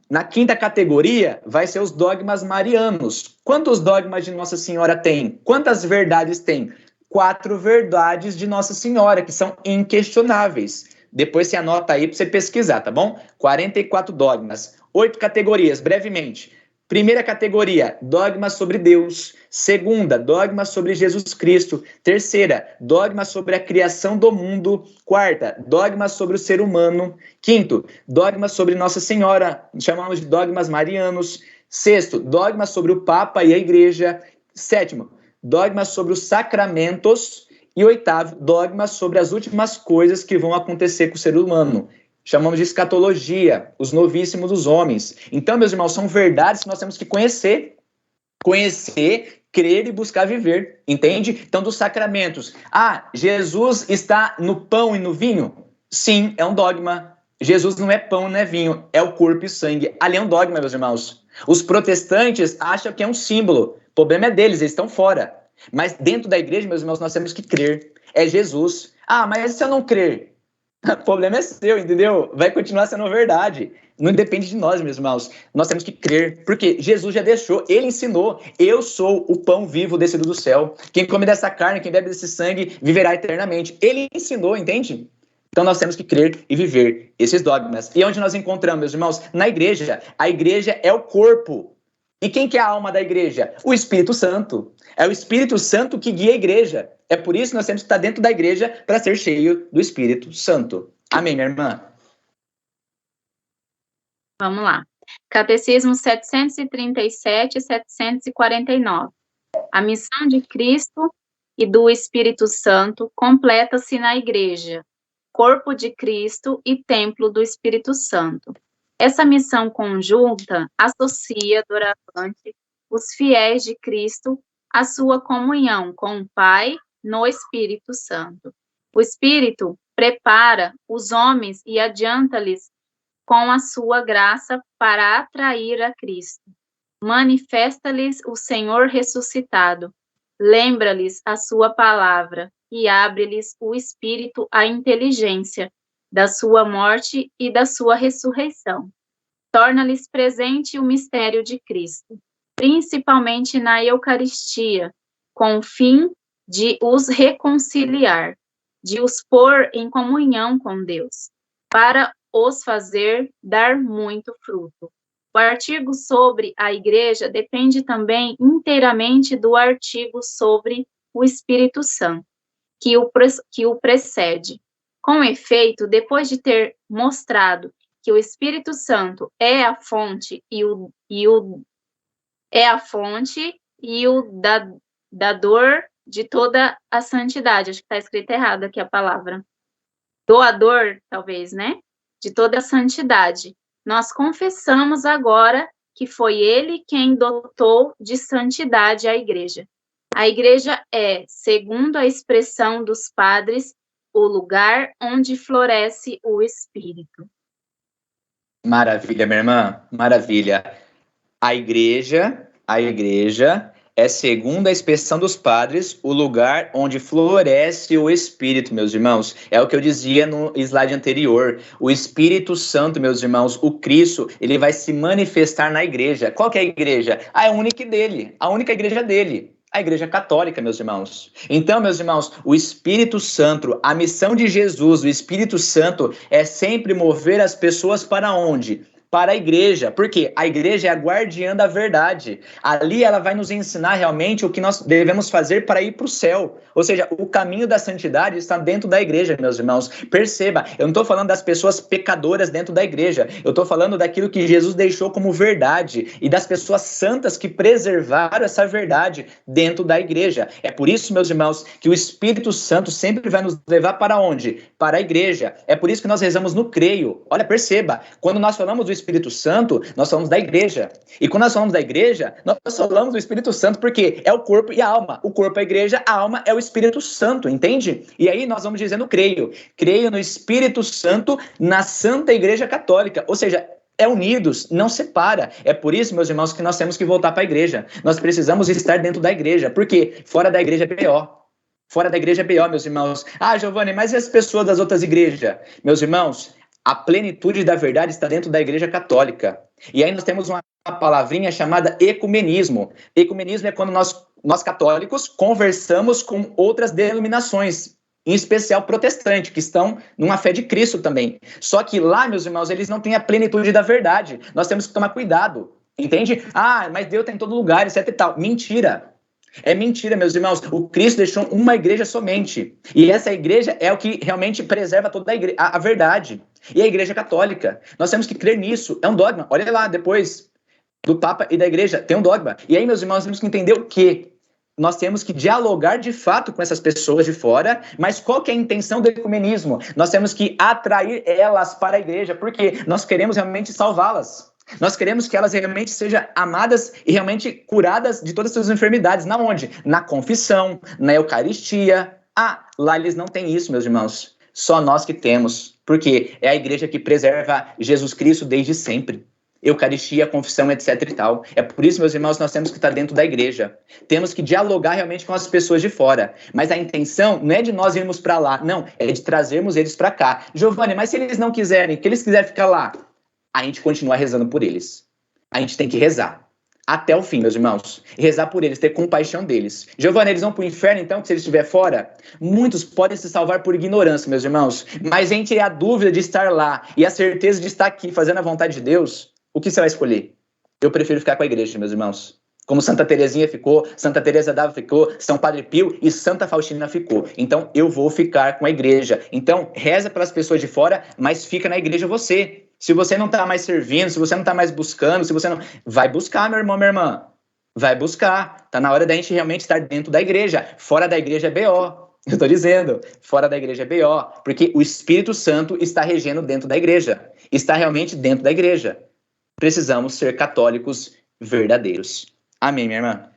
na quinta categoria vai ser os dogmas marianos. Quantos dogmas de Nossa Senhora tem? Quantas verdades tem? 4 verdades de Nossa Senhora, que são inquestionáveis. Depois você anota aí para você pesquisar, tá bom? 44 dogmas. 8 categorias, brevemente. Primeira categoria, dogma sobre Deus. Segunda, dogma sobre Jesus Cristo. Terceira, dogma sobre a criação do mundo. Quarta, dogma sobre o ser humano. Quinto, dogma sobre Nossa Senhora, chamamos de dogmas marianos. Sexto, dogma sobre o Papa e a Igreja. Sétimo, dogma sobre os sacramentos. E oitavo, dogma sobre as últimas coisas que vão acontecer com o ser humano. Chamamos de escatologia, os novíssimos dos homens. Então, meus irmãos, são verdades que nós temos que conhecer. Conhecer, crer e buscar viver, entende? Então, dos sacramentos. Jesus está no pão e no vinho? Sim, é um dogma. Jesus não é pão, não é vinho, é o corpo e sangue. Ali é um dogma, meus irmãos. Os protestantes acham que é um símbolo. O problema é deles, eles estão fora. Mas dentro da igreja, meus irmãos, nós temos que crer. É Jesus. Mas se eu não crer? O problema é seu, entendeu? Vai continuar sendo verdade. Não depende de nós, meus irmãos. Nós temos que crer, porque Jesus já deixou, ele ensinou. Eu sou o pão vivo descido do céu. Quem come dessa carne, quem bebe desse sangue, viverá eternamente. Ele ensinou, entende? Então nós temos que crer e viver esses dogmas. E onde nós encontramos, meus irmãos? Na igreja. A igreja é o corpo. E quem que é a alma da igreja? O Espírito Santo. É o Espírito Santo que guia a igreja. É por isso que nós temos que estar dentro da igreja para ser cheio do Espírito Santo. Amém, minha irmã? Vamos lá. Catecismo 737 e 749. A missão de Cristo e do Espírito Santo completa-se na igreja, corpo de Cristo e templo do Espírito Santo. Essa missão conjunta associa doravante os fiéis de Cristo à sua comunhão com o Pai no Espírito Santo. O Espírito prepara os homens e adianta-lhes com a sua graça para atrair a Cristo. Manifesta-lhes o Senhor ressuscitado, lembra-lhes a sua palavra e abre-lhes o Espírito à inteligência da sua morte e da sua ressurreição. Torna-lhes presente o mistério de Cristo, principalmente na Eucaristia, com o fim de os reconciliar, de os pôr em comunhão com Deus, para os fazer dar muito fruto. O artigo sobre a igreja depende também inteiramente do artigo sobre o Espírito Santo, que o precede. Com efeito, depois de ter mostrado que o Espírito Santo é a fonte e o dador de toda a santidade. Acho que está escrito errado aqui a palavra. Doador, talvez, né? De toda a santidade. Nós confessamos agora que foi ele quem dotou de santidade a igreja. A igreja é, segundo a expressão dos padres, o lugar onde floresce o Espírito. Maravilha, minha irmã, maravilha. A igreja é, segundo a expressão dos padres, o lugar onde floresce o Espírito, meus irmãos. É o que eu dizia no slide anterior. O Espírito Santo, meus irmãos, o Cristo, ele vai se manifestar na igreja. Qual que é a igreja? É a única dele, a única igreja dele. A igreja católica, meus irmãos. Então, meus irmãos, o Espírito Santo, a missão de Jesus, o Espírito Santo, é sempre mover as pessoas para onde? Para a igreja, porque a igreja é a guardiã da verdade. Ali ela vai nos ensinar realmente o que nós devemos fazer para ir para o céu. Ou seja, o caminho da santidade está dentro da igreja, meus irmãos. Perceba, eu não estou falando das pessoas pecadoras dentro da igreja. Eu estou falando daquilo que Jesus deixou como verdade e das pessoas santas que preservaram essa verdade dentro da igreja. É por isso, meus irmãos, que o Espírito Santo sempre vai nos levar para onde? Para a igreja. É por isso que nós rezamos no creio. Olha, perceba, quando nós falamos do Espírito Santo, nós falamos da igreja. E quando nós falamos da igreja, nós falamos do Espírito Santo porque é o corpo e a alma. O corpo é a igreja, a alma é o Espírito Santo, entende? E aí nós vamos dizendo creio. Creio no Espírito Santo, na Santa Igreja Católica. Ou seja, é unidos, não separa. É por isso, meus irmãos, que nós temos que voltar para a igreja. Nós precisamos estar dentro da igreja. Por quê? Fora da igreja é pior. Fora da igreja é pior, meus irmãos. Ah, Giovanni, mas e as pessoas das outras igrejas? Meus irmãos, a plenitude da verdade está dentro da igreja católica. E aí nós temos uma palavrinha chamada ecumenismo. Ecumenismo é quando nós católicos conversamos com outras denominações, em especial protestante, que estão numa fé de Cristo também. Só que lá, meus irmãos, eles não têm a plenitude da verdade. Nós temos que tomar cuidado, entende? Ah, mas Deus está em todo lugar, etc e tal. Mentira. É mentira, meus irmãos. O Cristo deixou uma igreja somente. E essa igreja é o que realmente preserva toda a verdade. E a igreja católica. Nós temos que crer nisso. É um dogma. Olha lá, depois do Papa e da igreja, tem um dogma. E aí, meus irmãos, temos que entender o quê? Nós temos que dialogar de fato com essas pessoas de fora, mas qual que é a intenção do ecumenismo? Nós temos que atrair elas para a igreja, porque nós queremos realmente salvá-las. Nós queremos que elas realmente sejam amadas e realmente curadas de todas as suas enfermidades. Na onde? Na confissão, na Eucaristia. Ah, lá eles não têm isso, meus irmãos. Só nós que temos. Porque é a igreja que preserva Jesus Cristo desde sempre. Eucaristia, confissão, etc e tal. É por isso, meus irmãos, nós temos que estar dentro da igreja. Temos que dialogar realmente com as pessoas de fora. Mas a intenção não é de nós irmos para lá, não. É de trazermos eles para cá. Giovanni, mas se eles não quiserem, que eles quiserem ficar lá, a gente continua rezando por eles. A gente tem que rezar. Até o fim, meus irmãos. Rezar por eles, ter compaixão deles. Giovanni, eles vão para o inferno, então, que se eles estiverem fora? Muitos podem se salvar por ignorância, meus irmãos. Mas entre a dúvida de estar lá e a certeza de estar aqui fazendo a vontade de Deus, o que você vai escolher? Eu prefiro ficar com a igreja, meus irmãos. Como Santa Teresinha ficou, Santa Teresa d'Ávila ficou, São Padre Pio e Santa Faustina ficou. Então, eu vou ficar com a igreja. Então, reza pelas pessoas de fora, mas fica na igreja você. Se você não está mais servindo, se você não está mais buscando, se você não... Vai buscar, meu irmão, minha irmã. Vai buscar. Está na hora da gente realmente estar dentro da igreja. Fora da igreja é B.O. Eu estou dizendo, fora da igreja é B.O. Porque o Espírito Santo está regendo dentro da igreja. Está realmente dentro da igreja. Precisamos ser católicos verdadeiros. Amém, minha irmã?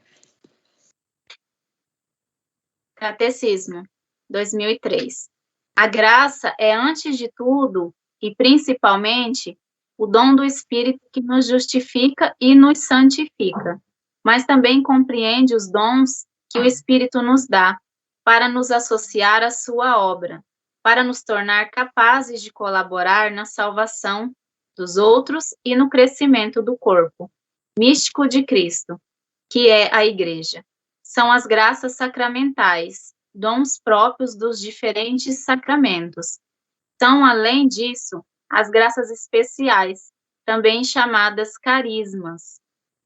Catecismo, 2003. A graça é, antes de tudo, e principalmente, o dom do Espírito que nos justifica e nos santifica, mas também compreende os dons que o Espírito nos dá, para nos associar à sua obra, para nos tornar capazes de colaborar na salvação dos outros e no crescimento do corpo místico de Cristo, que é a Igreja. São as graças sacramentais, dons próprios dos diferentes sacramentos. São, além disso, as graças especiais, também chamadas carismas.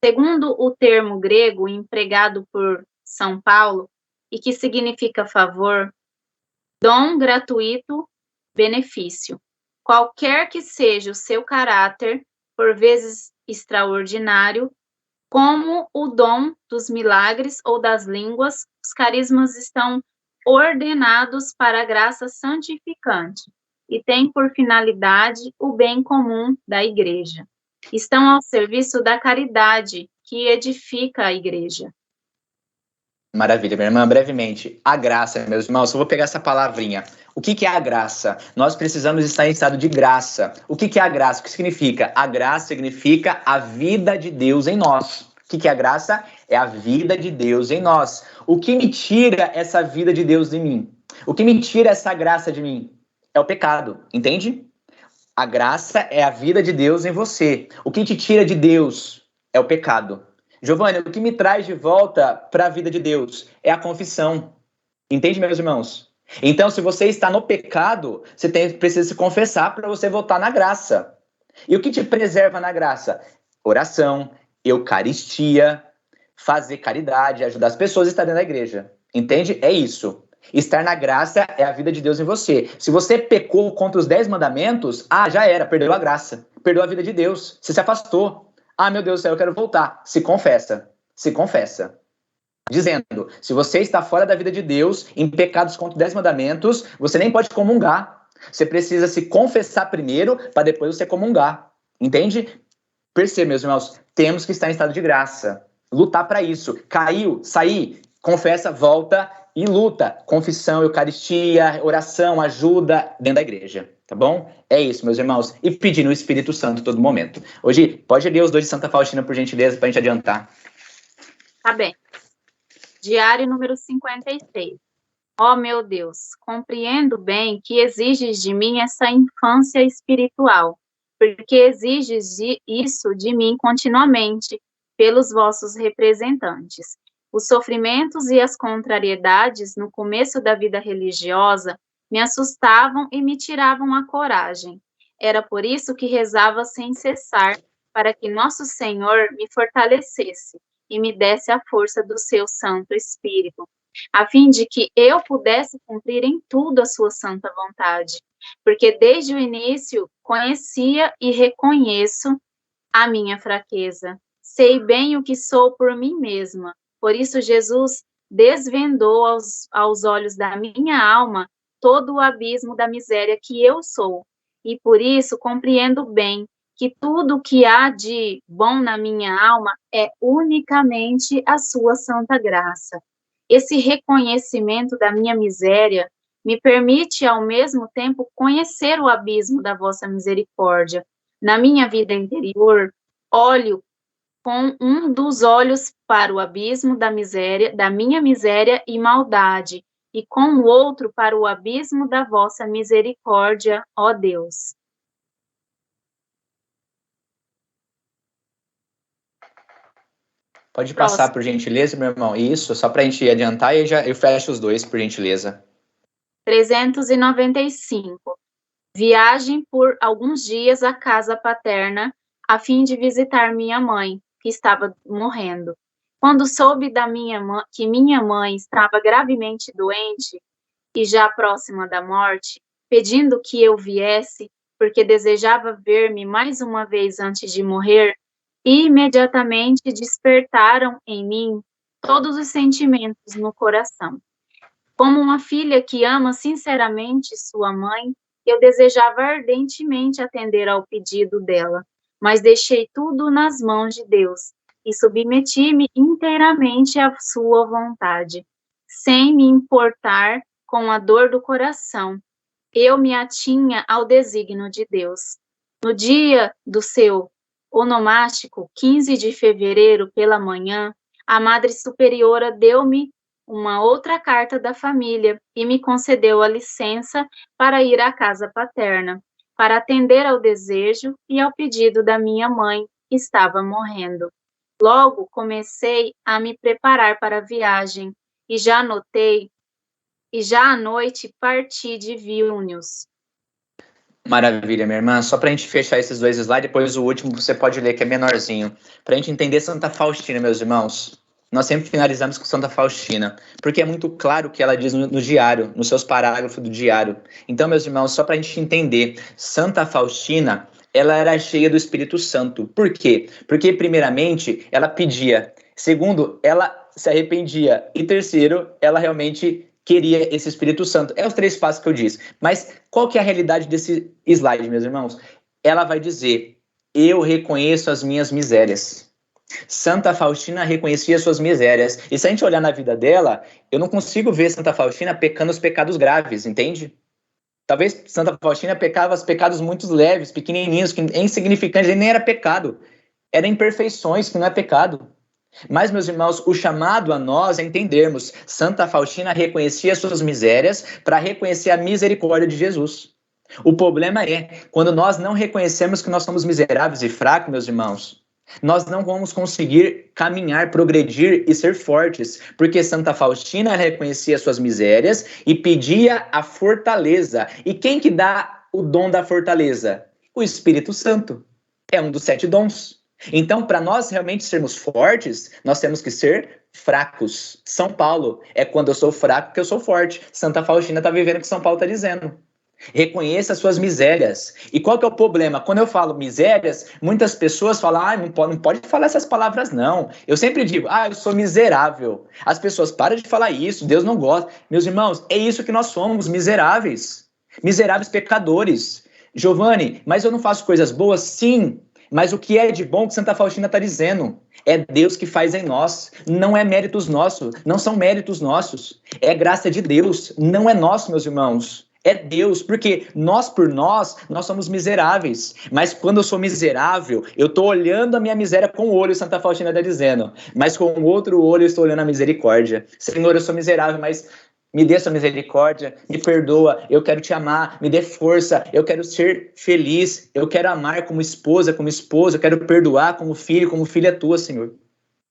Segundo o termo grego empregado por São Paulo, e que significa favor, dom gratuito, benefício. Qualquer que seja o seu caráter, por vezes extraordinário, como o dom dos milagres ou das línguas, os carismas estão ordenados para a graça santificante e têm por finalidade o bem comum da igreja. Estão ao serviço da caridade que edifica a igreja. Maravilha, minha irmã. Brevemente, a graça, meus irmãos, eu vou pegar essa palavrinha. O que é a graça? Nós precisamos estar em estado de graça. O que é a graça? O que significa? A graça significa a vida de Deus em nós. O que é a graça? É a vida de Deus em nós. O que me tira essa vida de Deus em mim? O que me tira essa graça de mim? É o pecado, entende? A graça é a vida de Deus em você. O que te tira de Deus é o pecado. Giovanni, o que me traz de volta para a vida de Deus é a confissão. Entende, meus irmãos? Então, se você está no pecado, você precisa se confessar para você voltar na graça. E o que te preserva na graça? Oração, eucaristia, fazer caridade, ajudar as pessoas a estar dentro da igreja. Entende? É isso. Estar na graça é a vida de Deus em você. Se você pecou contra os 10 mandamentos, já era, perdeu a graça, perdeu a vida de Deus, você se afastou. Meu Deus do céu, eu quero voltar. Se confessa, se confessa. Dizendo, se você está fora da vida de Deus, em pecados contra os 10 mandamentos, você nem pode comungar. Você precisa se confessar primeiro, para depois você comungar. Entende? Perceba, meus irmãos, temos que estar em estado de graça. Lutar para isso. Caiu, sair, confessa, volta e luta. Confissão, eucaristia, oração, ajuda dentro da igreja. Tá bom? É isso, meus irmãos. E pedindo o Espírito Santo todo momento. Hoje, pode ler os 2 de Santa Faustina, por gentileza, para a gente adiantar. Tá bem. Diário número 56. Ó meu Deus, compreendo bem que exiges de mim essa infância espiritual, porque exiges isso de mim continuamente, pelos vossos representantes. Os sofrimentos e as contrariedades no começo da vida religiosa me assustavam e me tiravam a coragem. Era por isso que rezava sem cessar, para que Nosso Senhor me fortalecesse e me desse a força do seu Santo Espírito, a fim de que eu pudesse cumprir em tudo a sua santa vontade, porque desde o início conhecia e reconheço a minha fraqueza. Sei bem o que sou por mim mesma, por isso Jesus desvendou aos olhos da minha alma todo o abismo da miséria que eu sou, e por isso compreendo bem que tudo que há de bom na minha alma é unicamente a sua santa graça. Esse reconhecimento da minha miséria me permite, ao mesmo tempo, conhecer o abismo da vossa misericórdia. Na minha vida interior, olho com um dos olhos para o abismo da miséria, da minha miséria e maldade, e com o outro para o abismo da vossa misericórdia, ó Deus. Pode passar, por gentileza, meu irmão. Isso, só para a gente adiantar e eu fecho os 2, por gentileza. 395. Viagem por alguns dias à casa paterna, a fim de visitar minha mãe, que estava morrendo. Quando soube que minha mãe estava gravemente doente e já próxima da morte, pedindo que eu viesse, porque desejava ver-me mais uma vez antes de morrer, imediatamente despertaram em mim todos os sentimentos no coração. Como uma filha que ama sinceramente sua mãe, eu desejava ardentemente atender ao pedido dela, mas deixei tudo nas mãos de Deus e submeti-me inteiramente à sua vontade, sem me importar com a dor do coração. Eu me atinha ao desígnio de Deus. No dia do seu onomástico, 15 de fevereiro, pela manhã, a Madre Superiora deu-me uma outra carta da família e me concedeu a licença para ir à casa paterna, para atender ao desejo e ao pedido da minha mãe, que estava morrendo. Logo comecei a me preparar para a viagem e já à noite parti de Vilnius. Maravilha, minha irmã. Só para a gente fechar esses dois slides, depois o último você pode ler, que é menorzinho. Para a gente entender Santa Faustina, meus irmãos. Nós sempre finalizamos com Santa Faustina, porque é muito claro o que ela diz no diário, nos seus parágrafos do diário. Então, meus irmãos, só para a gente entender, Santa Faustina, ela era cheia do Espírito Santo. Por quê? Porque, primeiramente, ela pedia. Segundo, ela se arrependia. E terceiro, ela realmente queria esse Espírito Santo. É os 3 passos que eu disse. Mas qual que é a realidade desse slide, meus irmãos? Ela vai dizer, eu reconheço as minhas misérias. Santa Faustina reconhecia suas misérias. E se a gente olhar na vida dela, eu não consigo ver Santa Faustina pecando os pecados graves, entende? Talvez Santa Faustina pecava os pecados muito leves, pequenininhos, que insignificantes, e nem era pecado. Eram imperfeições, que não é pecado. Mas, meus irmãos, o chamado a nós é entendermos. Santa Faustina reconhecia suas misérias para reconhecer a misericórdia de Jesus. O problema é, quando nós não reconhecemos que nós somos miseráveis e fracos, meus irmãos, nós não vamos conseguir caminhar, progredir e ser fortes, porque Santa Faustina reconhecia suas misérias e pedia a fortaleza. E quem que dá o dom da fortaleza? O Espírito Santo. É um dos 7 dons. Então, para nós realmente sermos fortes, nós temos que ser fracos. São Paulo, é quando eu sou fraco que eu sou forte. Santa Faustina está vivendo o que São Paulo está dizendo. Reconheça as suas misérias. E qual que é o problema? Quando eu falo misérias, muitas pessoas falam, não pode falar essas palavras não. Eu sempre digo, eu sou miserável. As pessoas param de falar isso, Deus não gosta. Meus irmãos, é isso que nós somos, miseráveis. Miseráveis pecadores. Giovanni, mas eu não faço coisas boas? Sim. Mas o que é de bom que Santa Faustina está dizendo? É Deus que faz em nós. Não é méritos nossos. Não são méritos nossos. É graça de Deus. Não é nosso, meus irmãos. É Deus, porque nós por nós somos miseráveis. Mas quando eu sou miserável, eu estou olhando a minha miséria com o olho, Santa Faustina está dizendo. Mas com o outro olho eu estou olhando a misericórdia. Senhor, eu sou miserável, mas me dê sua misericórdia, me perdoa, eu quero te amar, me dê força, eu quero ser feliz, eu quero amar como esposa, eu quero perdoar como filha tua, Senhor.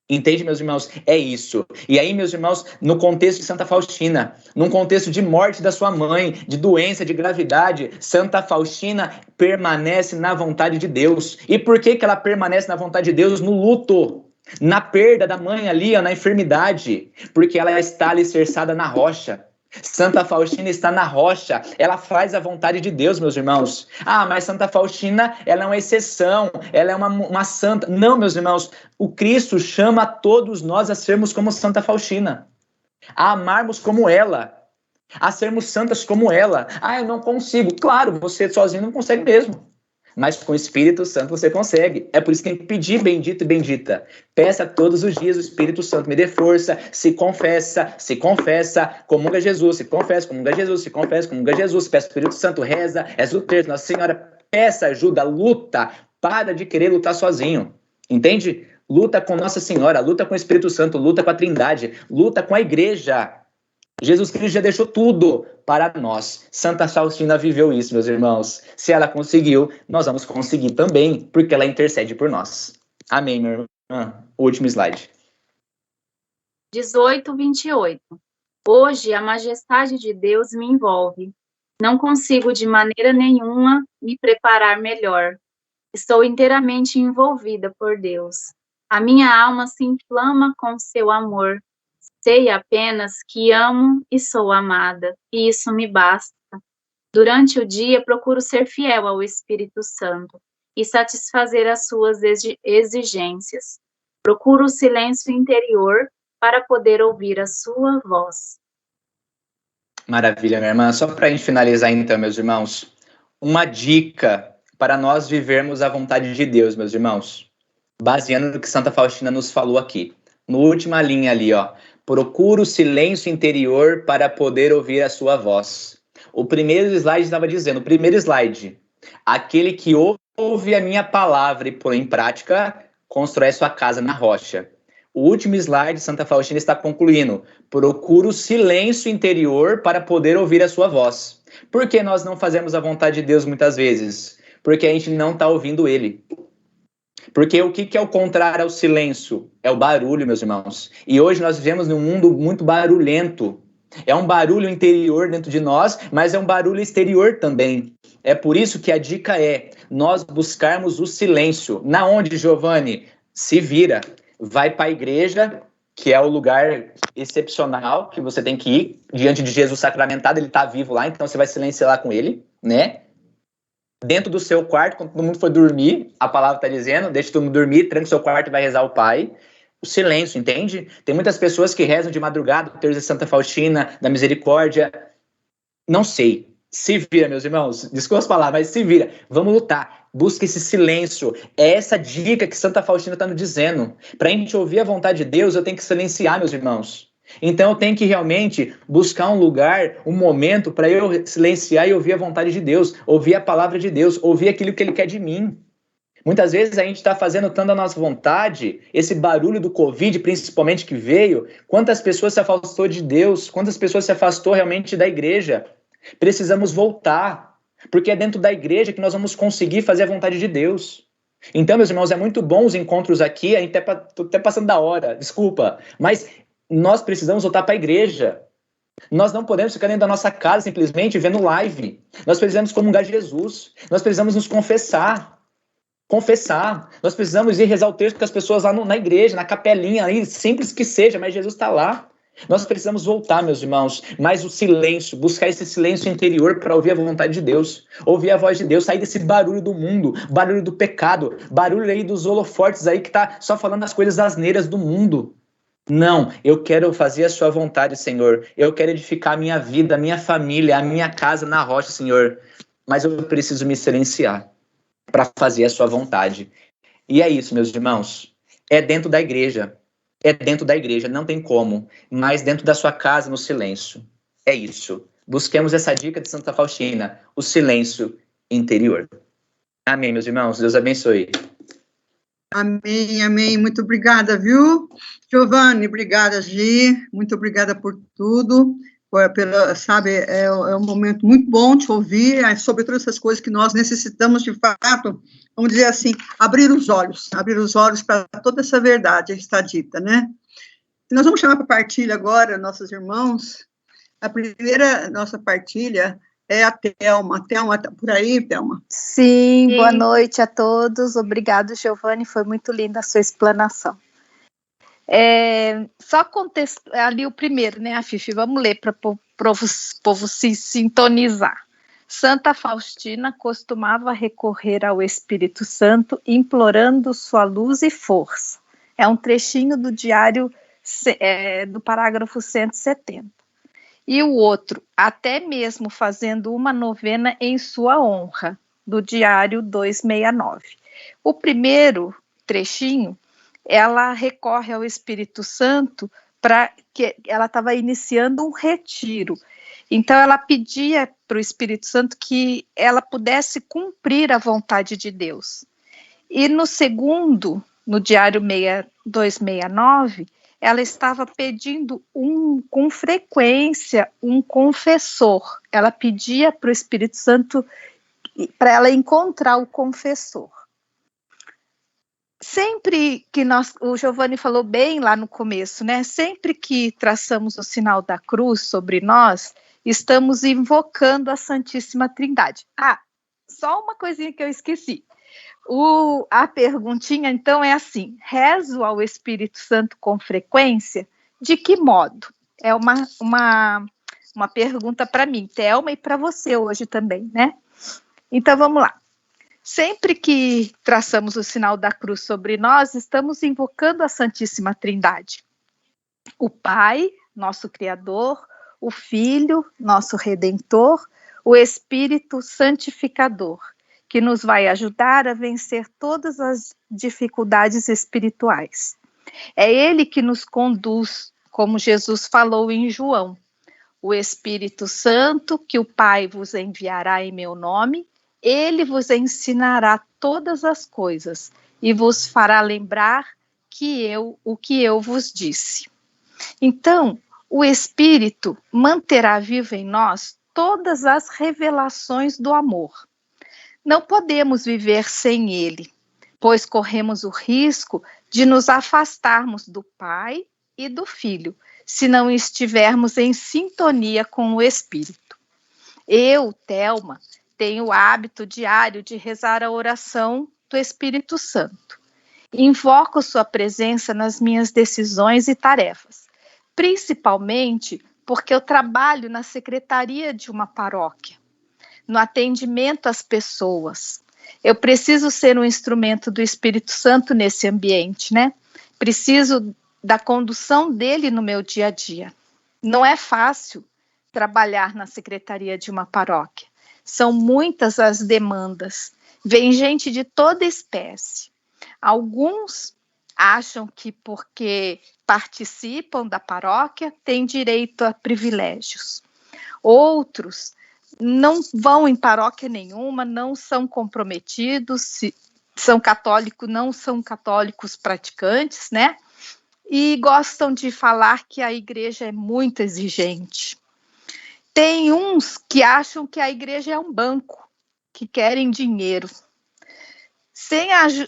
Entende, meus irmãos? É isso. E aí, meus irmãos, no contexto de Santa Faustina, num contexto de morte da sua mãe, de doença, de gravidade, Santa Faustina permanece na vontade de Deus. E por que ela permanece na vontade de Deus? No luto, na perda da mãe ali, na enfermidade, porque ela está alicerçada na rocha. Santa Faustina está na rocha, ela faz a vontade de Deus, meus irmãos. Mas Santa Faustina, ela é uma exceção, ela é uma santa. Não, meus irmãos, o Cristo chama todos nós a sermos como Santa Faustina, a amarmos como ela, a sermos santas como ela. Eu não consigo. Claro, você sozinho não consegue mesmo. Mas com o Espírito Santo você consegue. É por isso que tem que pedir bendito e bendita. Peça todos os dias o Espírito Santo, me dê força, se confessa, comunga Jesus, se confessa, comunga Jesus, se confessa, comunga Jesus, peça o Espírito Santo, reza, reza o terço, Nossa Senhora, peça ajuda, luta, para de querer lutar sozinho, entende? Luta com Nossa Senhora, luta com o Espírito Santo, luta com a Trindade, luta com a Igreja. Jesus Cristo já deixou tudo para nós. Santa Faustina viveu isso, meus irmãos. Se ela conseguiu, nós vamos conseguir também, porque ela intercede por nós. Amém, minha irmã. Último slide. 18:28. Hoje a majestade de Deus me envolve. Não consigo de maneira nenhuma me preparar melhor. Estou inteiramente envolvida por Deus. A minha alma se inflama com seu amor. Sei apenas que amo e sou amada, e isso me basta. Durante o dia, procuro ser fiel ao Espírito Santo e satisfazer as suas exigências. Procuro o silêncio interior para poder ouvir a sua voz. Maravilha, minha irmã. Só para a gente finalizar então, meus irmãos, uma dica para nós vivermos a vontade de Deus, meus irmãos, baseando no que Santa Faustina nos falou aqui. Na última linha ali, procura o silêncio interior para poder ouvir a sua voz. O primeiro slide estava dizendo, aquele que ouve a minha palavra e põe em prática, constrói sua casa na rocha. O último slide, Santa Faustina está concluindo, procura o silêncio interior para poder ouvir a sua voz. Por que nós não fazemos a vontade de Deus muitas vezes? Porque a gente não está ouvindo Ele. Porque o que é o contrário ao silêncio? É o barulho, meus irmãos. E hoje nós vivemos num mundo muito barulhento. É um barulho interior dentro de nós, mas é um barulho exterior também. É por isso que a dica é nós buscarmos o silêncio. Na onde, Giovanni? Se vira. Vai para a igreja, que é o lugar excepcional que você tem que ir diante de Jesus sacramentado, ele está vivo lá, então você vai silenciar lá com ele, né? Dentro do seu quarto, quando todo mundo for dormir, a palavra está dizendo, deixa todo mundo dormir, tranca o seu quarto e vai rezar o Pai. O silêncio, entende? Tem muitas pessoas que rezam de madrugada, o terço de Santa Faustina, da Misericórdia. Não sei. Se vira, meus irmãos. Desculpa as palavras, mas se vira. Vamos lutar. Busca esse silêncio. É essa dica que Santa Faustina está nos dizendo. Para a gente ouvir a vontade de Deus, eu tenho que silenciar, meus irmãos. Então eu tenho que realmente buscar um lugar, um momento para eu silenciar e ouvir a vontade de Deus, ouvir a palavra de Deus, ouvir aquilo que Ele quer de mim. Muitas vezes a gente está fazendo tanto a nossa vontade, esse barulho do Covid, principalmente que veio, quantas pessoas se afastou de Deus, quantas pessoas se afastou realmente da igreja. Precisamos voltar, porque é dentro da igreja que nós vamos conseguir fazer a vontade de Deus. Então, meus irmãos, é muito bom os encontros aqui, a gente estou até passando da hora, desculpa, mas nós precisamos voltar para a igreja. Nós não podemos ficar dentro da nossa casa simplesmente vendo live. Nós precisamos comungar de Jesus, nós precisamos nos confessar. Nós precisamos ir rezar o texto com as pessoas lá na igreja, na capelinha, aí, simples que seja, mas Jesus está lá. Nós precisamos voltar, meus irmãos, mas o silêncio, buscar esse silêncio interior para ouvir a vontade de Deus, ouvir a voz de Deus, sair desse barulho do mundo, barulho do pecado, barulho aí dos holofortes aí que tá só falando as coisas asneiras do mundo. Não, eu quero fazer a sua vontade, Senhor. Eu quero edificar a minha vida, a minha família, a minha casa na rocha, Senhor. Mas eu preciso me silenciar para fazer a sua vontade. E é isso, meus irmãos. É dentro da igreja. É dentro da igreja, não tem como. Mas dentro da sua casa, no silêncio. É isso. Busquemos essa dica de Santa Faustina, o silêncio interior. Amém, meus irmãos. Deus abençoe. Amém, amém. Muito obrigada, viu? Giovanni, obrigada, Gi. Muito obrigada por tudo. Sabe, é um momento muito bom te ouvir sobre todas essas coisas que nós necessitamos, de fato, vamos dizer assim, abrir os olhos para toda essa verdade que está dita, né? E nós vamos chamar para partilha agora, nossos irmãos. A primeira nossa partilha é a Thelma. Thelma, tá por aí, Thelma? Sim, boa noite a todos. Obrigado, Giovanni, foi muito linda a sua explanação. Só ali o primeiro, né, Fifi? Vamos ler para o povo se sintonizar. Santa Faustina costumava recorrer ao Espírito Santo, implorando sua luz e força. É um trechinho do diário do parágrafo 170. E o outro, até mesmo fazendo uma novena em sua honra, do diário 269. O primeiro trechinho, ela recorre ao Espírito Santo para que ela estava iniciando um retiro. Então, ela pedia para o Espírito Santo que ela pudesse cumprir a vontade de Deus. E no segundo, no diário 269, ela estava pedindo com frequência um confessor. Ela pedia para o Espírito Santo para ela encontrar o confessor. Sempre que o Giovanni falou bem lá no começo, né? Sempre que traçamos o sinal da cruz sobre nós, estamos invocando a Santíssima Trindade. Só uma coisinha que eu esqueci. A perguntinha, então, é assim: rezo ao Espírito Santo com frequência? De que modo? É uma pergunta para mim, Thelma, e para você hoje também, né? Então, vamos lá. Sempre que traçamos o sinal da cruz sobre nós, estamos invocando a Santíssima Trindade. O Pai, nosso Criador, o Filho, nosso Redentor, o Espírito Santificador, que nos vai ajudar a vencer todas as dificuldades espirituais. É Ele que nos conduz, como Jesus falou em João. O Espírito Santo, que o Pai vos enviará em meu nome, Ele vos ensinará todas as coisas e vos fará lembrar o que eu vos disse. Então, o Espírito manterá vivo em nós todas as revelações do amor. Não podemos viver sem ele, pois corremos o risco de nos afastarmos do Pai e do Filho, se não estivermos em sintonia com o Espírito. Eu, Thelma, tenho o hábito diário de rezar a oração do Espírito Santo. Invoco sua presença nas minhas decisões e tarefas, principalmente porque eu trabalho na secretaria de uma paróquia, no atendimento às pessoas. Eu preciso ser um instrumento do Espírito Santo nesse ambiente, né? Preciso da condução dele no meu dia a dia. Não é fácil trabalhar na secretaria de uma paróquia. São muitas as demandas. Vem gente de toda espécie. Alguns acham que porque participam da paróquia têm direito a privilégios. Outros não vão em paróquia nenhuma, não são comprometidos, se são católicos, não são católicos praticantes, né? E gostam de falar que a igreja é muito exigente. Tem uns que acham que a igreja é um banco, que querem dinheiro.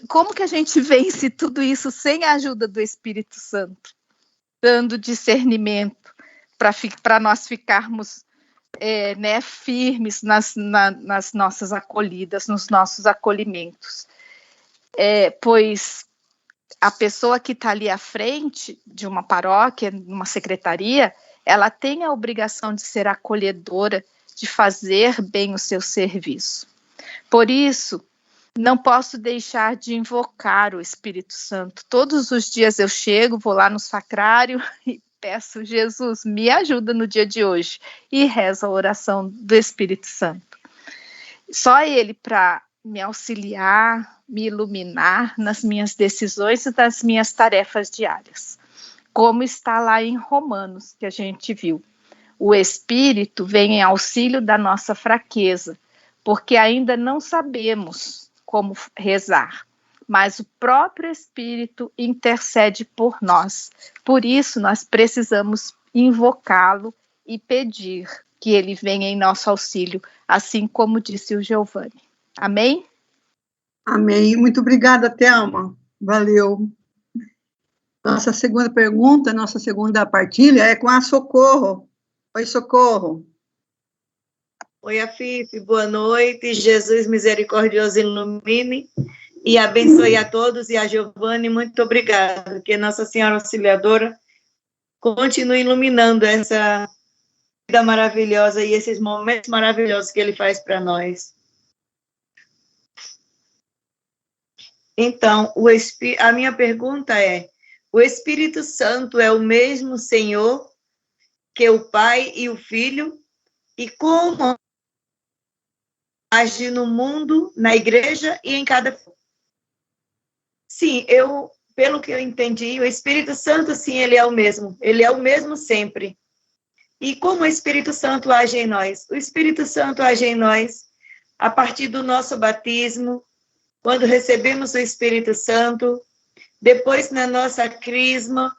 Como que a gente vence tudo isso sem a ajuda do Espírito Santo? Dando discernimento para nós ficarmos firmes nas nossas acolhidas, nos nossos acolhimentos. Pois a pessoa que está ali à frente de uma paróquia, numa secretaria, ela tem a obrigação de ser acolhedora, de fazer bem o seu serviço. Por isso, não posso deixar de invocar o Espírito Santo. Todos os dias eu chego, vou lá no sacrário e peço, Jesus, me ajuda no dia de hoje. E rezo a oração do Espírito Santo. Só ele para me auxiliar, me iluminar nas minhas decisões e nas minhas tarefas diárias. Como está lá em Romanos, que a gente viu. O Espírito vem em auxílio da nossa fraqueza, porque ainda não sabemos como rezar, mas o próprio Espírito intercede por nós. Por isso, nós precisamos invocá-lo e pedir que ele venha em nosso auxílio, assim como disse o Giovanni. Amém? Amém. Muito obrigada, Thelma. Valeu. Nossa segunda pergunta, nossa segunda partilha é com a Socorro. Oi, Socorro. Oi, Afife, boa noite. Jesus misericordioso ilumine e abençoe a todos. E a Giovanni, muito obrigada. Que Nossa Senhora Auxiliadora continue iluminando essa vida maravilhosa e esses momentos maravilhosos que Ele faz para nós. Então, a minha pergunta é: o Espírito Santo é o mesmo Senhor que o Pai e o Filho? E como age no mundo, na igreja e em cada... Sim, pelo que eu entendi, o Espírito Santo, sim, ele é o mesmo sempre. E como o Espírito Santo age em nós? O Espírito Santo age em nós a partir do nosso batismo, quando recebemos o Espírito Santo, depois na nossa crisma,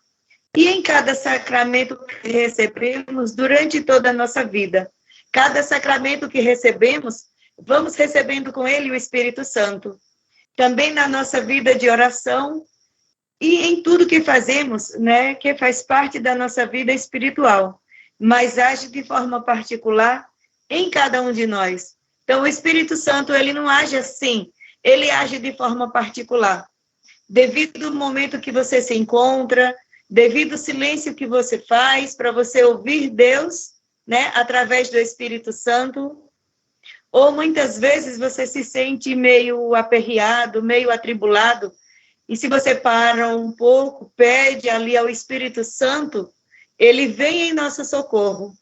e em cada sacramento que recebemos durante toda a nossa vida. Cada sacramento que recebemos, vamos recebendo com ele o Espírito Santo. Também na nossa vida de oração e em tudo que fazemos, né, que faz parte da nossa vida espiritual, mas age de forma particular em cada um de nós. Então, o Espírito Santo, ele não age assim, ele age de forma particular. Devido ao momento que você se encontra, devido ao silêncio que você faz para você ouvir Deus, né, através do Espírito Santo, ou muitas vezes você se sente meio aperreado, meio atribulado, e se você para um pouco, pede ali ao Espírito Santo, ele vem em nosso socorro.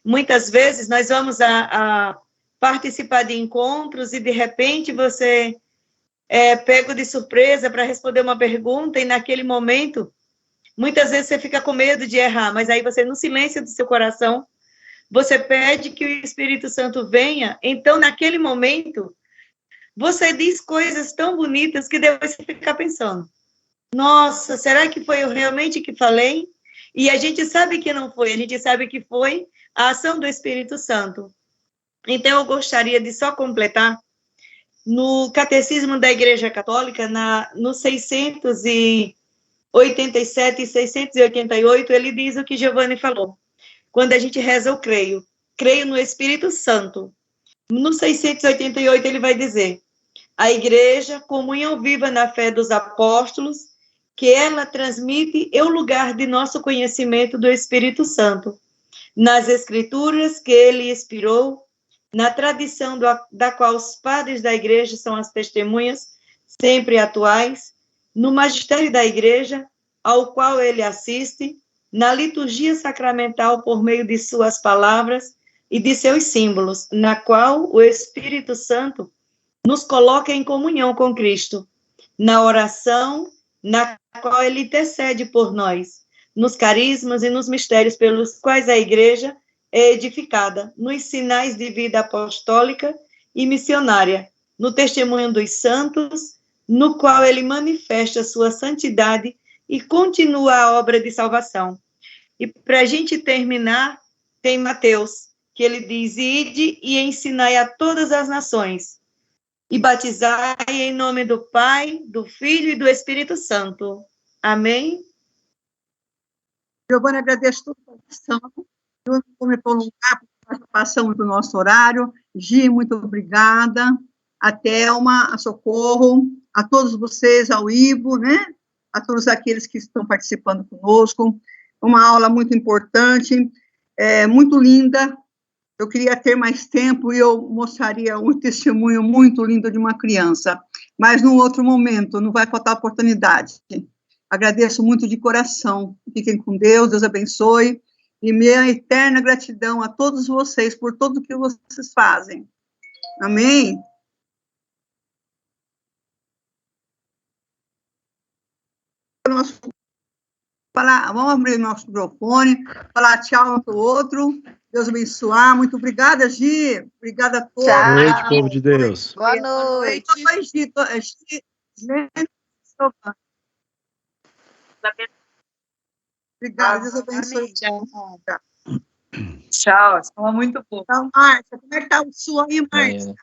Muitas vezes nós vamos a participar de encontros e de repente você é pego de surpresa para responder uma pergunta e naquele momento, muitas vezes você fica com medo de errar, mas aí você, no silêncio do seu coração, você pede que o Espírito Santo venha, então, naquele momento, você diz coisas tão bonitas que depois você fica pensando, nossa, será que foi eu realmente que falei? E a gente sabe que não foi, a gente sabe que foi a ação do Espírito Santo. Então, eu gostaria de só completar, no Catecismo da Igreja Católica, no 600 87 e 688, ele diz o que Giovanni falou. Quando a gente reza, eu creio. Creio no Espírito Santo. No 688, ele vai dizer: a igreja, comunhão viva na fé dos apóstolos, que ela transmite é o lugar de nosso conhecimento do Espírito Santo, nas escrituras que ele inspirou, na tradição da qual os padres da igreja são as testemunhas, sempre atuais, no magistério da igreja, ao qual ele assiste, na liturgia sacramental por meio de suas palavras e de seus símbolos, na qual o Espírito Santo nos coloca em comunhão com Cristo, na oração, na qual ele intercede por nós, nos carismas e nos mistérios pelos quais a igreja é edificada, nos sinais de vida apostólica e missionária, no testemunho dos santos, no qual ele manifesta sua santidade e continua a obra de salvação. E para a gente terminar, tem Mateus, que ele diz: ide e ensinai a todas as nações, e batizai em nome do Pai, do Filho e do Espírito Santo. Amém? Giovanni, agradeço a tua participação. Eu não vou me prolongar, porque nós passamos do nosso horário. Gi, muito obrigada. A Thelma, a Socorro, a todos vocês, ao Ivo, né? A todos aqueles que estão participando conosco. Uma aula muito importante, muito linda. Eu queria ter mais tempo e eu mostraria um testemunho muito lindo de uma criança, mas num outro momento, não vai faltar oportunidade. Agradeço muito de coração. Fiquem com Deus, Deus abençoe, e minha eterna gratidão a todos vocês por tudo que vocês fazem. Amém? Vamos abrir nosso microfone, falar tchau um para o outro. Deus abençoar. Muito obrigada, Gi. Obrigada a todos. Boa noite, povo de Deus. Boa noite. Obrigada, Deus abençoe. Tchau, foi muito bom. Então, Márcia, como é que está o som aí, Márcia?